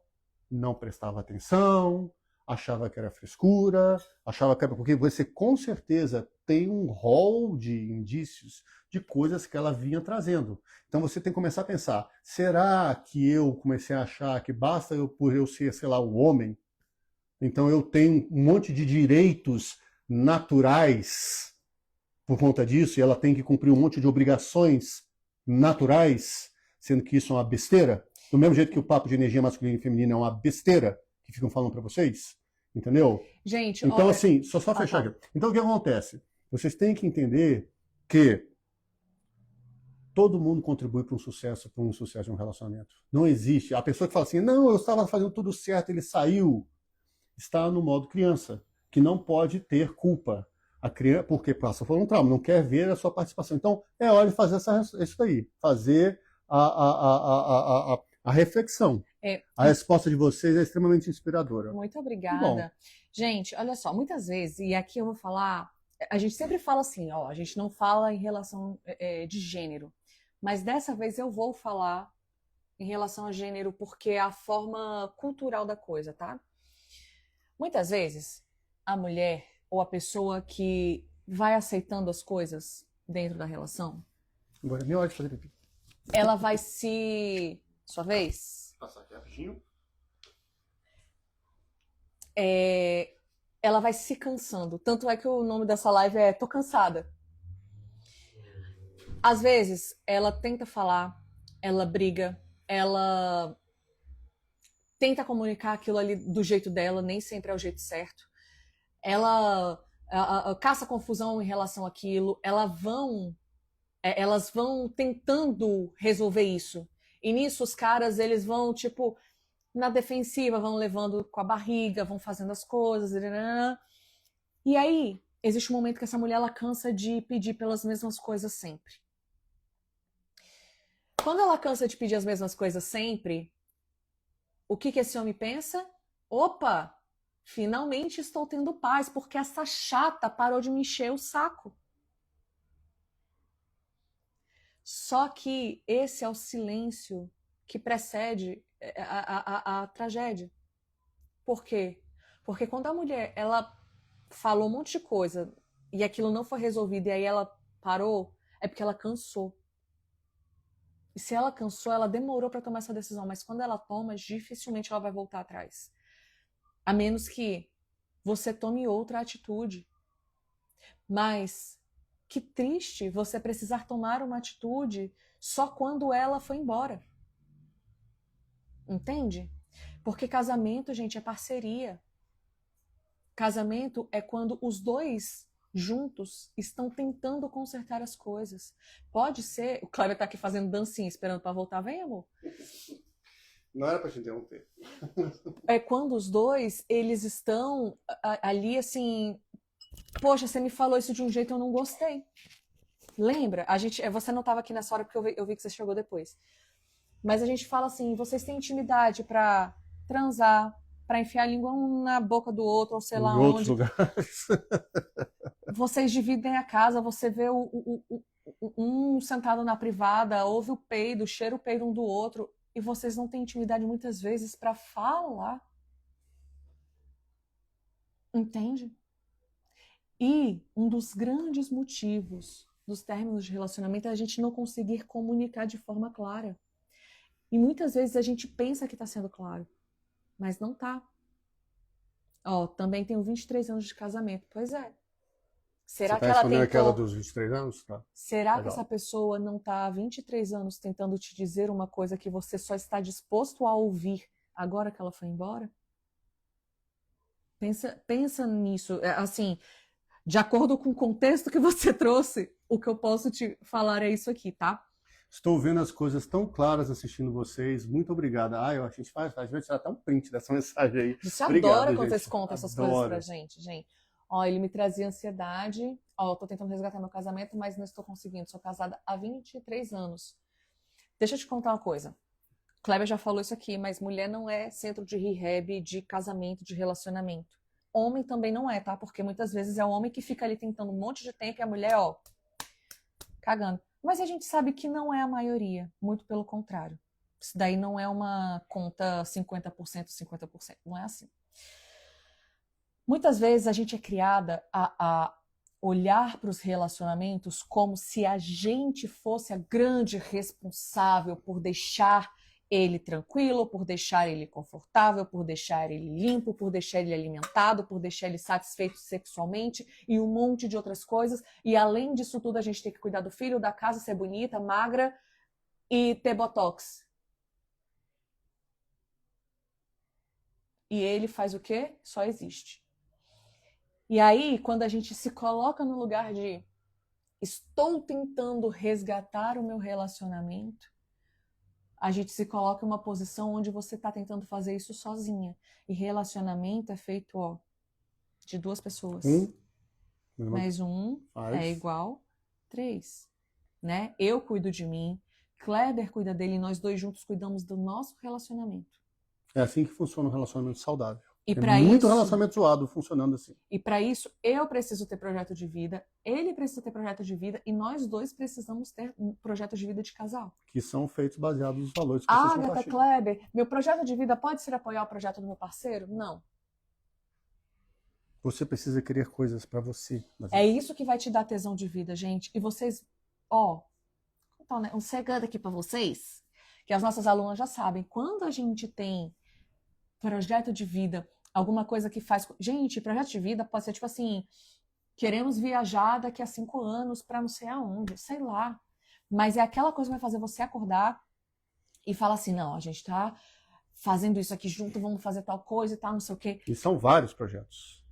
não prestava atenção, achava que era frescura, achava que era porque você com certeza tem um rol de indícios de coisas que ela vinha trazendo. Então você tem que começar a pensar, será que eu comecei a achar que basta por eu ser, sei lá, o homem, então eu tenho um monte de direitos naturais por conta disso, e ela tem que cumprir um monte de obrigações naturais, sendo que isso é uma besteira? Do mesmo jeito que o papo de energia masculina e feminina é uma besteira que ficam falando para vocês, entendeu? Gente, Então, assim, só fechar aqui. Então, o que acontece? Vocês têm que entender que todo mundo contribui para um sucesso de um relacionamento. Não existe. A pessoa que fala assim, não, eu estava fazendo tudo certo, ele saiu, está no modo criança, que não pode ter culpa. A criança, porque passa por um trauma, não quer ver a sua participação. Então, é hora de fazer isso daí, fazer a reflexão. A resposta de vocês é extremamente inspiradora. Muito obrigada. Gente, olha só, muitas vezes, e aqui eu vou falar, a gente sempre fala assim, a gente não fala em relação de gênero, mas dessa vez eu vou falar em relação a gênero porque é a forma cultural da coisa, tá? Muitas vezes, a mulher ou a pessoa que vai aceitando as coisas dentro da relação, Agora é minha hora de fazer pipi. ela vai se... Sua vez? Passar aqui rapidinho. Ela vai se cansando. Tanto é que o nome dessa live é Tô Cansada. Às vezes, ela tenta falar, ela briga, ela tenta comunicar aquilo ali do jeito dela, nem sempre é o jeito certo. Ela caça confusão em relação àquilo, elas vão tentando resolver isso. E nisso os caras, eles vão, tipo, na defensiva, vão levando com a barriga, vão fazendo as coisas. E aí, existe um momento que essa mulher, ela cansa de pedir pelas mesmas coisas sempre. Quando ela cansa de pedir as mesmas coisas sempre, o que esse homem pensa? Opa, finalmente estou tendo paz, porque essa chata parou de me encher o saco. Só que esse é o silêncio que precede a tragédia. Por quê? Porque quando a mulher ela falou um monte de coisa e aquilo não foi resolvido e aí ela parou, é porque ela cansou. E se ela cansou, ela demorou para tomar essa decisão, mas quando ela toma, dificilmente ela vai voltar atrás. A menos que você tome outra atitude. Mas que triste você precisar tomar uma atitude só quando ela foi embora. Entende? Porque casamento, gente, é parceria. Casamento é quando os dois juntos estão tentando consertar as coisas. Pode ser... O Cláudio tá aqui fazendo dancinha, esperando para voltar. Vem, amor. Não era pra te interromper. É quando os dois, eles estão ali assim, poxa, você me falou isso de um jeito que eu não gostei. Lembra? Você não estava aqui nessa hora porque eu vi que você chegou depois. Mas a gente fala assim, vocês têm intimidade pra transar, pra enfiar a língua um na boca do outro, ou sei lá Em outros onde. lugares. Vocês dividem a casa, você vê um sentado na privada, ouve o peido, cheira o peido um do outro, e vocês não têm intimidade muitas vezes pra falar. Entende? E um dos grandes motivos dos términos de relacionamento é a gente não conseguir comunicar de forma clara. E muitas vezes a gente pensa que está sendo claro, mas não tá. Ó, também tenho 23 anos de casamento. Pois é. Você Será tá que ela respondendo aquela tentou? dos 23 anos? Tá. Será que Legal. essa pessoa não está há 23 anos tentando te dizer uma coisa que você só está disposto a ouvir agora que ela foi embora? Pensa nisso. Assim, de acordo com o contexto que você trouxe, o que eu posso te falar é isso aqui, tá? Estou vendo as coisas tão claras assistindo vocês. Muito obrigada. Ah, a gente às vezes tirar até um print dessa mensagem aí. Você Obrigado, adora quando gente. vocês contam essas Adoro. coisas pra gente, gente. Ó, ele me trazia ansiedade. Ó, eu tô tentando resgatar meu casamento, mas não estou conseguindo. Sou casada há 23 anos. Deixa eu te contar uma coisa. Kleber já falou isso aqui, mas mulher não é centro de rehab, de casamento, de relacionamento. Homem também não é, tá? Porque muitas vezes é o homem que fica ali tentando um monte de tempo e a mulher, ó, cagando. Mas a gente sabe que não é a maioria, muito pelo contrário. Isso daí não é uma conta 50%, 50%, não é assim. Muitas vezes a gente é criada a olhar para os relacionamentos como se a gente fosse a grande responsável por deixar ele tranquilo, por deixar ele confortável, por deixar ele limpo, por deixar ele alimentado, por deixar ele satisfeito sexualmente e um monte de outras coisas. E além disso tudo, a gente tem que cuidar do filho, da casa, ser bonita, magra e ter botox. E ele faz o quê? Só existe. E aí, quando a gente se coloca no lugar de estou tentando resgatar o meu relacionamento, a gente se coloca em uma posição onde você está tentando fazer isso sozinha. E relacionamento é feito, ó, de duas pessoas. Mais um é igual 3. Né? Eu cuido de mim, Kleber cuida dele, e nós dois juntos cuidamos do nosso relacionamento. É assim que funciona um relacionamento saudável. E muito relacionamento zoado funcionando assim. E para isso, eu preciso ter projeto de vida, ele precisa ter projeto de vida, e nós dois precisamos ter um projeto de vida de casal. Que são feitos baseados nos valores que vocês Agatha, Kleber, meu projeto de vida pode ser apoiar o projeto do meu parceiro? Não. Você precisa querer coisas para você. É isso que vai te dar tesão de vida, gente. E vocês, ó, então, né, um segredo aqui para vocês, que as nossas alunas já sabem, quando a gente tem projeto de vida, alguma coisa que faz... Gente, projeto de vida pode ser tipo assim, queremos viajar daqui a 5 anos para não sei aonde, sei lá. Mas é aquela coisa que vai fazer você acordar e falar assim, não, a gente tá fazendo isso aqui junto, vamos fazer tal coisa e tal, não sei o quê. E são vários projetos.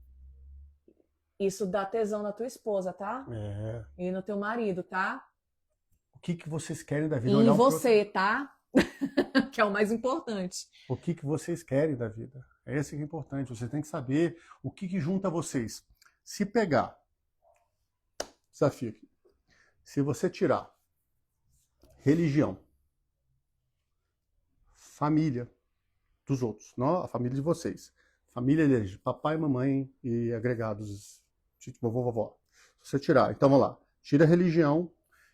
Isso dá tesão na tua esposa, tá? É. E no teu marido, tá? O que vocês querem da vida? E em você, tá? Que é o mais importante. O que vocês querem da vida? É esse que é importante. Você tem que saber o que junta vocês. Se pegar, desafio aqui, se você tirar religião, família dos outros, não a família de vocês, família deles, papai, mamãe e agregados, tipo vovô, vovó. Se você tirar, então vamos lá, tira religião,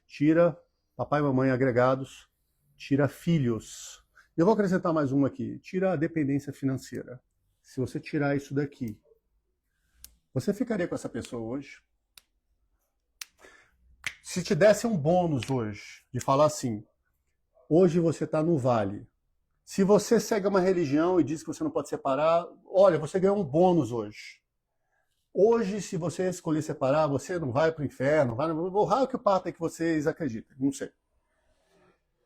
tira papai, mamãe, agregados, tira filhos. Eu vou acrescentar mais uma aqui. Tira a dependência financeira. Se você tirar isso daqui, você ficaria com essa pessoa hoje? Se te desse um bônus hoje, de falar assim, hoje você está no vale. Se você segue uma religião e diz que você não pode separar, olha, você ganhou um bônus hoje. Hoje, se você escolher separar, você não vai para o inferno, o raio que o pato é que vocês acreditam, não sei.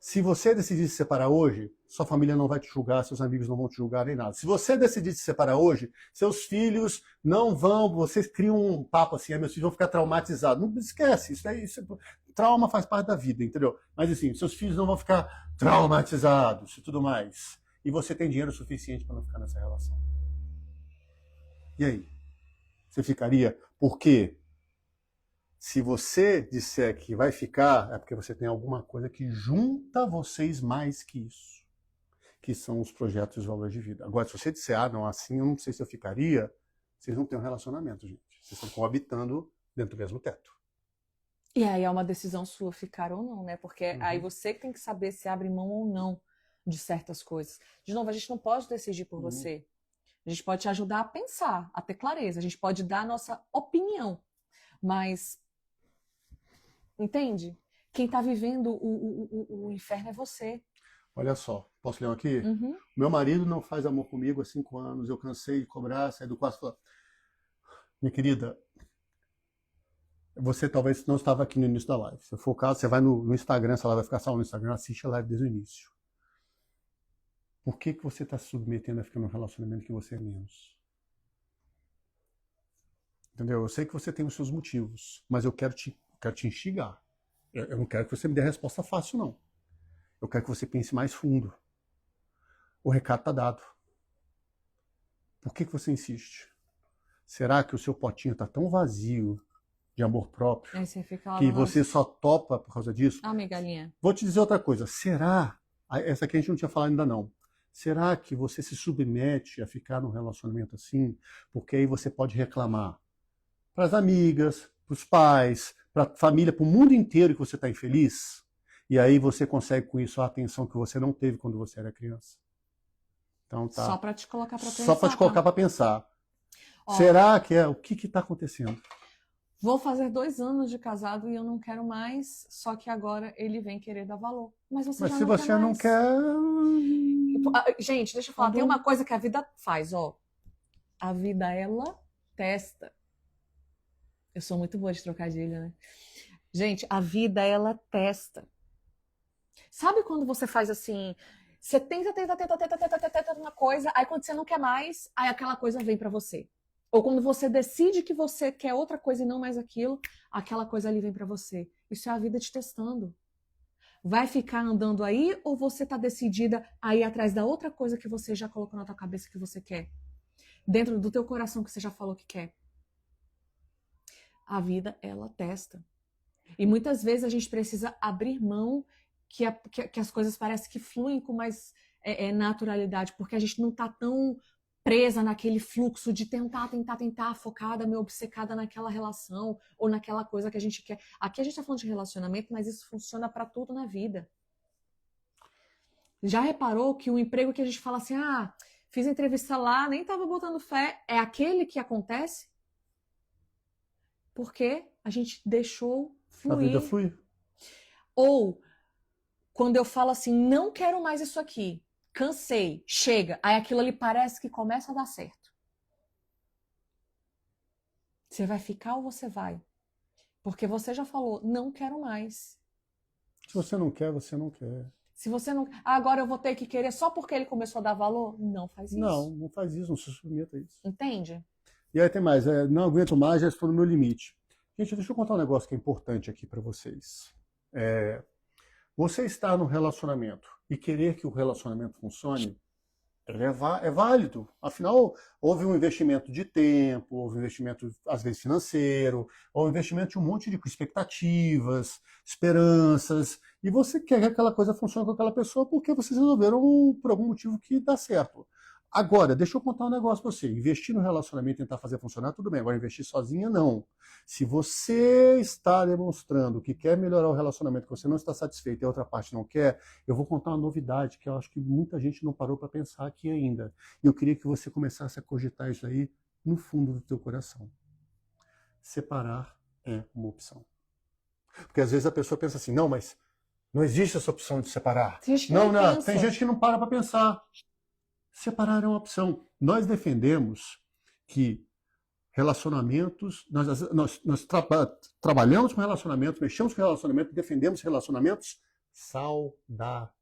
Se você decidir se separar hoje, sua família não vai te julgar, seus amigos não vão te julgar nem nada. Se você decidir se separar hoje, seus filhos não vão, vocês criam um papo assim, meus filhos vão ficar traumatizados. Não esquece, trauma faz parte da vida, entendeu? Mas assim, seus filhos não vão ficar traumatizados e tudo mais. e você tem dinheiro suficiente para não ficar nessa relação. E aí? Você ficaria? Porque se você disser que vai ficar, é porque você tem alguma coisa que junta vocês mais que isso, que são os projetos e os valores de vida. Agora, se você disser, não, assim eu não sei se eu ficaria, vocês não têm um relacionamento, gente. Vocês estão coabitando dentro do mesmo teto. E aí é uma decisão sua ficar ou não, né? Porque aí você que tem que saber se abre mão ou não de certas coisas. De novo, a gente não pode decidir por você. A gente pode te ajudar a pensar, a ter clareza. A gente pode dar a nossa opinião. Mas, entende? Quem está vivendo o inferno é você. Olha só, posso ler um aqui? Uhum. Meu marido não faz amor comigo há 5 anos, eu cansei de cobrar, saí do quarto e falei, minha querida, você talvez não estava aqui no início da live. Se for o caso, você vai no Instagram, se ela vai ficar salva no Instagram, assiste a live desde o início. Por que você está se submetendo a ficar num relacionamento que você é menos? Entendeu? Eu sei que você tem os seus motivos, mas eu quero te instigar. Eu não quero que você me dê a resposta fácil, não. Eu quero que você pense mais fundo. O recado está dado. Por que você insiste? Será que o seu potinho está tão vazio de amor próprio Aí você fica lá que você só topa por causa disso? Ah, minha galinha. Vou te dizer outra coisa. Será? Essa aqui a gente não tinha falado ainda não. Será que você se submete a ficar num relacionamento assim? Porque aí você pode reclamar para as amigas, para os pais, para a família, para o mundo inteiro que você está infeliz? E aí você consegue com isso a atenção que você não teve quando você era criança. Então tá. Só para te colocar para pensar. Só para te colocar para pensar. Ó, será que é? O que está acontecendo? Vou fazer 2 anos de casado e eu não quero mais, só que agora ele vem querer dar valor. Mas você já se não você quer não mais. quer. Gente, deixa eu falar, tem uma coisa que a vida faz, ó. A vida, ela testa. Eu sou muito boa de trocadilho, né? Gente, a vida, ela testa. Sabe quando você faz assim, você tenta uma coisa, aí quando você não quer mais, aí aquela coisa vem pra você. Ou quando você decide que você quer outra coisa e não mais aquilo, aquela coisa ali vem pra você. Isso é a vida te testando. Vai ficar andando aí ou você tá decidida a ir atrás da outra coisa que você já colocou na tua cabeça que você quer? Dentro do teu coração que você já falou que quer. A vida, ela testa. E muitas vezes a gente precisa abrir mão que as coisas parecem que fluem com mais naturalidade, porque a gente não tá tão presa naquele fluxo de tentar, focada, meio obcecada naquela relação ou naquela coisa que a gente quer. Aqui a gente tá falando de relacionamento, mas isso funciona para tudo na vida. Já reparou que o emprego que a gente fala assim, fiz entrevista lá, nem tava botando fé, é aquele que acontece? Porque a gente deixou fluir. A vida flui. Ou, quando eu falo assim, não quero mais isso aqui, cansei, chega, aí aquilo ali parece que começa a dar certo. Você vai ficar ou você vai? Porque você já falou, não quero mais. Se você não quer, você não quer. Se você não... agora eu vou ter que querer só porque ele começou a dar valor? Não faz isso. Não faz isso, não se submeta a isso. Entende? E aí tem mais, não aguento mais, já estou no meu limite. Gente, deixa eu contar um negócio que é importante aqui para vocês. Você estar num relacionamento e querer que o relacionamento funcione é válido. Afinal, houve um investimento de tempo, houve um investimento, às vezes, financeiro, houve um investimento de um monte de expectativas, esperanças, e você quer que aquela coisa funcione com aquela pessoa porque vocês resolveram por algum motivo que dá certo. Agora, deixa eu contar um negócio para você. Investir no relacionamento e tentar fazer funcionar, tudo bem. Agora, investir sozinha, não. Se você está demonstrando que quer melhorar o relacionamento, que você não está satisfeito e a outra parte não quer, eu vou contar uma novidade que eu acho que muita gente não parou para pensar aqui ainda. E eu queria que você começasse a cogitar isso aí no fundo do teu coração. Separar é uma opção. Porque às vezes a pessoa pensa assim, não, mas não existe essa opção de separar. Tem gente que Não, pensa. tem gente que não para pensar. Separar é uma opção. Nós defendemos que relacionamentos, nós trabalhamos com relacionamentos, mexemos com relacionamentos, defendemos relacionamentos saudáveis.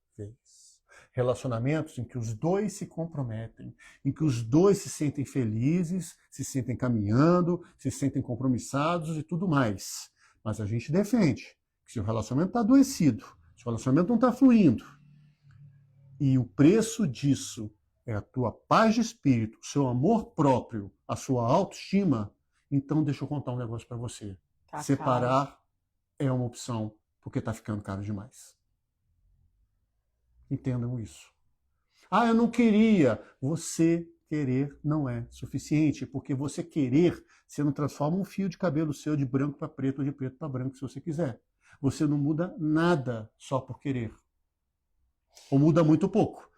Relacionamentos em que os dois se comprometem, em que os dois se sentem felizes, se sentem caminhando, se sentem compromissados e tudo mais. Mas a gente defende que se o relacionamento está adoecido, se o relacionamento não está fluindo, e o preço disso é a tua paz de espírito, o seu amor próprio, a sua autoestima, então deixa eu contar um negócio para você. Tá Separar caro. é uma opção, porque está ficando caro demais. Entendam isso. Ah, eu não queria. Você querer não é suficiente, porque você querer, você não transforma um fio de cabelo seu de branco para preto ou de preto para branco, se você quiser. Você não muda nada só por querer. Ou muda muito pouco,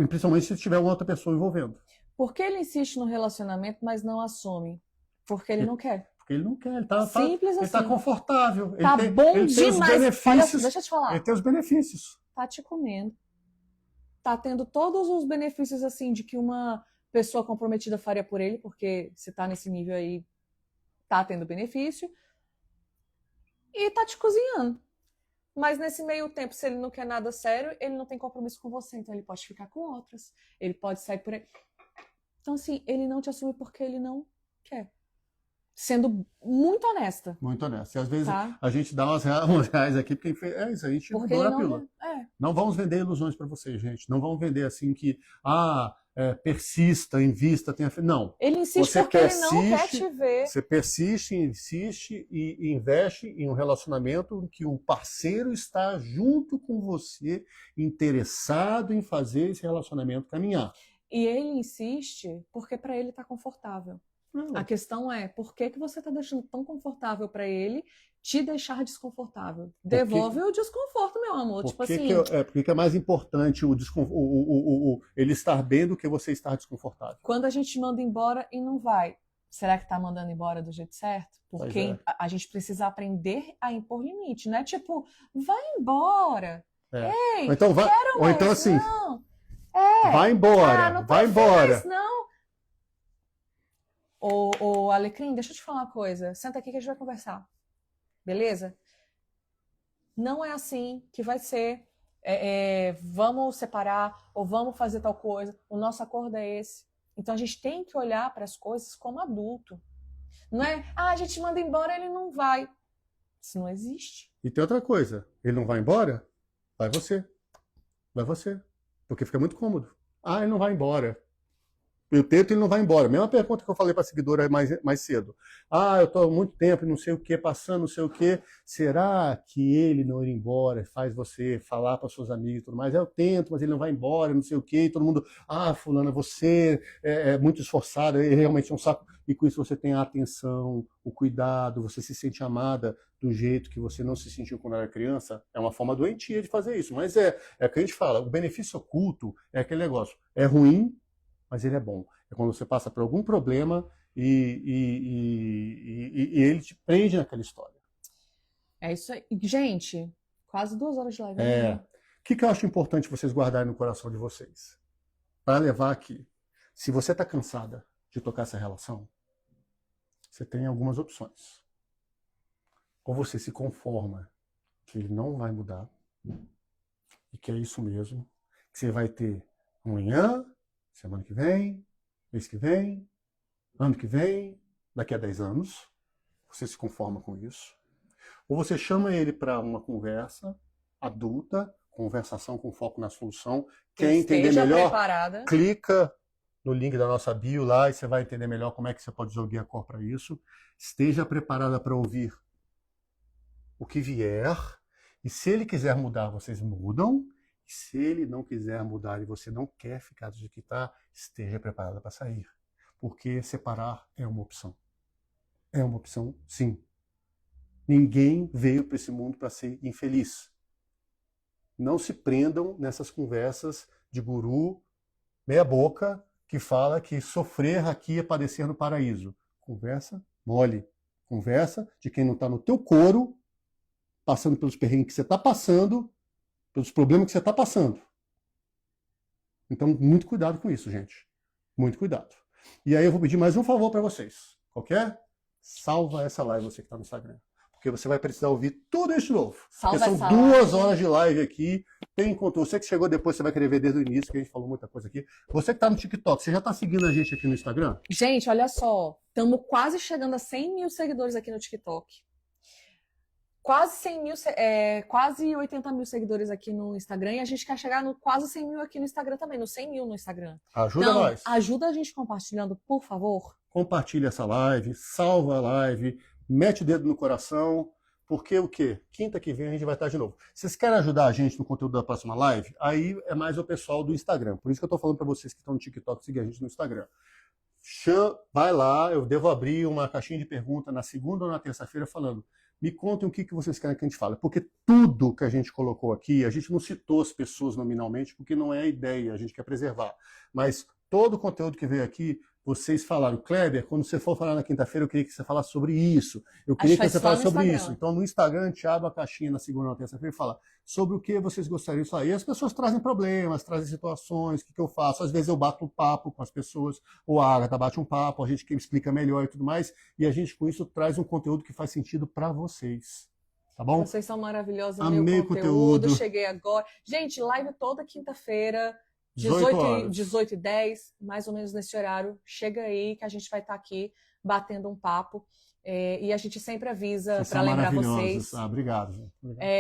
principalmente se tiver uma outra pessoa envolvendo. Por que ele insiste no relacionamento, mas não assume? Porque ele não quer. Porque ele não quer, ele Simples está assim. confortável. Tá bom ele tem os demais. benefícios. Olha, deixa eu te falar. Ele tem os benefícios. Tá te comendo. Tá tendo todos os benefícios assim de que uma pessoa comprometida faria por ele, porque se tá nesse nível aí, tá tendo benefício. E tá te cozinhando. Mas nesse meio tempo, se ele não quer nada sério, ele não tem compromisso com você, então ele pode ficar com outras. Ele pode sair por aí. Então, assim, ele não te assume porque ele não quer. Sendo muito honesta. Muito honesto. E às vezes Tá? a gente dá uns reais aqui, porque é isso, a gente Porque adora ele a pílula. não. Não vamos vender ilusões para vocês, gente. Não vamos vender assim que, persista, invista, tenha fé. Não. Ele insiste Você porque ele não quer te ver. Você persiste, insiste e investe em um relacionamento em que o parceiro está junto com você, interessado em fazer esse relacionamento caminhar. E ele insiste porque para ele tá confortável. A questão é, por que você tá deixando tão confortável para ele te deixar desconfortável? Devolve o desconforto, meu amor. Tipo assim. Por que é mais importante ele estar bem do que você estar desconfortável? Quando a gente manda embora e não vai, será que tá mandando embora do jeito certo? Porque a gente precisa aprender a impor limite, não é tipo, vai embora. Ei, então vai, quero ou então mais. assim, Não. vai embora, não vai embora. Mais, não. Ô, Alecrim, deixa eu te falar uma coisa. Senta aqui que a gente vai conversar. Beleza? Não é assim que vai ser. Vamos separar ou vamos fazer tal coisa. O nosso acordo é esse. Então a gente tem que olhar para as coisas como adulto. Não é, a gente manda embora, ele não vai. Isso não existe. E tem outra coisa. Ele não vai embora? Vai você. Vai você. Porque fica muito cômodo. Ah, ele não vai embora. Eu tento e ele não vai embora. Mesma pergunta que eu falei para a seguidora mais cedo. Ah, eu estou há muito tempo, não sei o que, passando, não sei o que. Será que ele não ir embora faz você falar para seus amigos e tudo mais? Eu tento, mas ele não vai embora, não sei o que. E todo mundo, fulana, você é muito esforçada, ele realmente é um saco. E com isso você tem a atenção, o cuidado, você se sente amada do jeito que você não se sentiu quando era criança. É uma forma doentia de fazer isso. Mas é o que a gente fala, o benefício oculto é aquele negócio. É ruim, mas ele é bom. É quando você passa por algum problema e ele te prende naquela história. É isso aí. Gente, quase 2 horas de live. O que eu acho importante vocês guardarem no coração de vocês? Para levar aqui. Se você está cansada de tocar essa relação, você tem algumas opções. Ou você se conforma que ele não vai mudar, e que é isso mesmo, que você vai ter amanhã, semana que vem, mês que vem, ano que vem, daqui a 10 anos. Você se conforma com isso. Ou você chama ele para uma conversa adulta, conversação com foco na solução. Quer entender melhor? Preparada. Clica no link da nossa bio lá e você vai entender melhor como é que você pode jogar a cor para isso. Esteja preparada para ouvir o que vier. E se ele quiser mudar, vocês mudam. E se ele não quiser mudar e você não quer ficar do jeito que está, esteja preparada para sair. Porque separar é uma opção. É uma opção, sim. Ninguém veio para esse mundo para ser infeliz. Não se prendam nessas conversas de guru meia boca que fala que sofrer aqui é padecer no paraíso. Conversa mole. Conversa de quem não está no teu couro, passando pelos perrengues que você está passando, pelos problemas que você está passando. Então, muito cuidado com isso, gente. Muito cuidado. E aí eu vou pedir mais um favor para vocês. Qualquer? Salva essa live, você que está no Instagram. Porque você vai precisar ouvir tudo isso de novo. Salva porque são 2 horas de live aqui. Tem conteúdo. Você que chegou depois, você vai querer ver desde o início, que a gente falou muita coisa aqui. Você que está no TikTok, você já está seguindo a gente aqui no Instagram? Gente, olha só. Estamos quase chegando a 100 mil seguidores aqui no TikTok. quase 100 mil, quase 80 mil seguidores aqui no Instagram e a gente quer chegar no quase 100 mil aqui no Instagram também, no 100 mil no Instagram. Ajuda Então, nós. ajuda a gente compartilhando, por favor. Compartilha essa live, salva a live, mete o dedo no coração, porque o quê? Quinta que vem a gente vai estar de novo. Vocês querem ajudar a gente no conteúdo da próxima live? Aí é mais o pessoal do Instagram. Por isso que eu estou falando para vocês que estão no TikTok, seguir a gente no Instagram. Vai lá, eu devo abrir uma caixinha de pergunta na segunda ou na terça-feira falando, me contem o que vocês querem que a gente fale. Porque tudo que a gente colocou aqui, a gente não citou as pessoas nominalmente, porque não é a ideia, a gente quer preservar. Mas todo o conteúdo que veio aqui, vocês falaram, Kleber, quando você for falar na quinta-feira, eu queria que você falasse sobre isso. Eu queria que você falasse sobre isso. Então, no Instagram, a gente abre a caixinha na segunda ou na terça-feira e fala sobre o que vocês gostariam de falar. E as pessoas trazem problemas, trazem situações, o que eu faço. Às vezes eu bato um papo com as pessoas, ou a Agatha bate um papo, a gente que explica melhor e tudo mais. E a gente, com isso, traz um conteúdo que faz sentido para vocês. Tá bom? Vocês são maravilhosos. Amei o conteúdo. Cheguei agora. Gente, live toda quinta-feira. 18h10, mais ou menos nesse horário. Chega aí que a gente vai estar aqui batendo um papo. E a gente sempre avisa para lembrar vocês. Obrigado.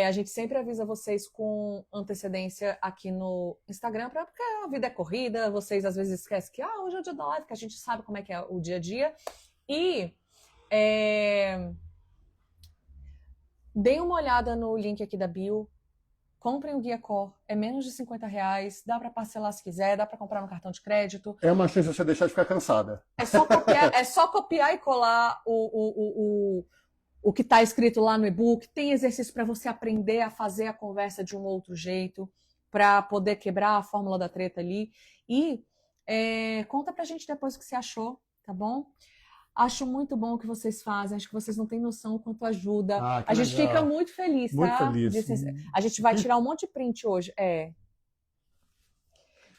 A gente sempre avisa vocês com antecedência aqui no Instagram, porque a vida é corrida, vocês às vezes esquecem que hoje é o dia da live, que a gente sabe como é que é o dia a dia. E deem uma olhada no link aqui da bio. Comprem o Guia Core, é menos de R$50, dá para parcelar se quiser, dá para comprar no cartão de crédito. É uma chance de você deixar de ficar cansada. É só copiar e colar o que está escrito lá no e-book. Tem exercício para você aprender a fazer a conversa de um outro jeito, para poder quebrar a fórmula da treta ali. E conta pra gente depois o que você achou, tá bom? Acho muito bom o que vocês fazem, acho que vocês não têm noção o quanto ajuda. A gente fica muito feliz, tá? Muito feliz. A gente vai tirar um monte de print hoje.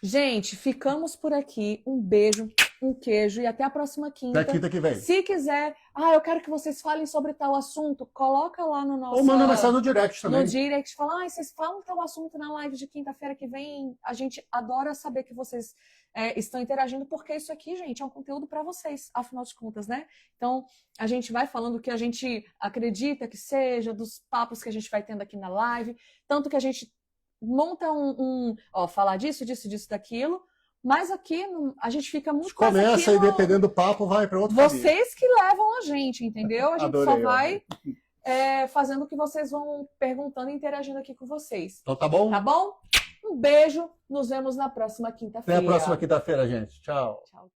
Gente, ficamos por aqui. Um beijo, um queijo e até a próxima quinta. Até quinta que vem. Se quiser, eu quero que vocês falem sobre tal assunto, coloca lá no nosso... Ou manda mensagem no direct também. No direct, fala, vocês falam tal assunto na live de quinta-feira que vem. A gente adora saber que vocês estão interagindo, porque isso aqui, gente, é um conteúdo para vocês, afinal de contas, né? Então, a gente vai falando o que a gente acredita que seja, dos papos que a gente vai tendo aqui na live, tanto que a gente monta falar disso, daquilo, mas aqui a gente fica muito... Começa e dependendo do papo, vai para outro Vocês caminho. que levam a gente, entendeu? A gente Adorei, só vai fazendo o que vocês vão perguntando e interagindo aqui com vocês. Então tá bom? Tá bom? Um beijo, nos vemos na próxima quinta-feira. Até a próxima quinta-feira, gente. Tchau. Tchau.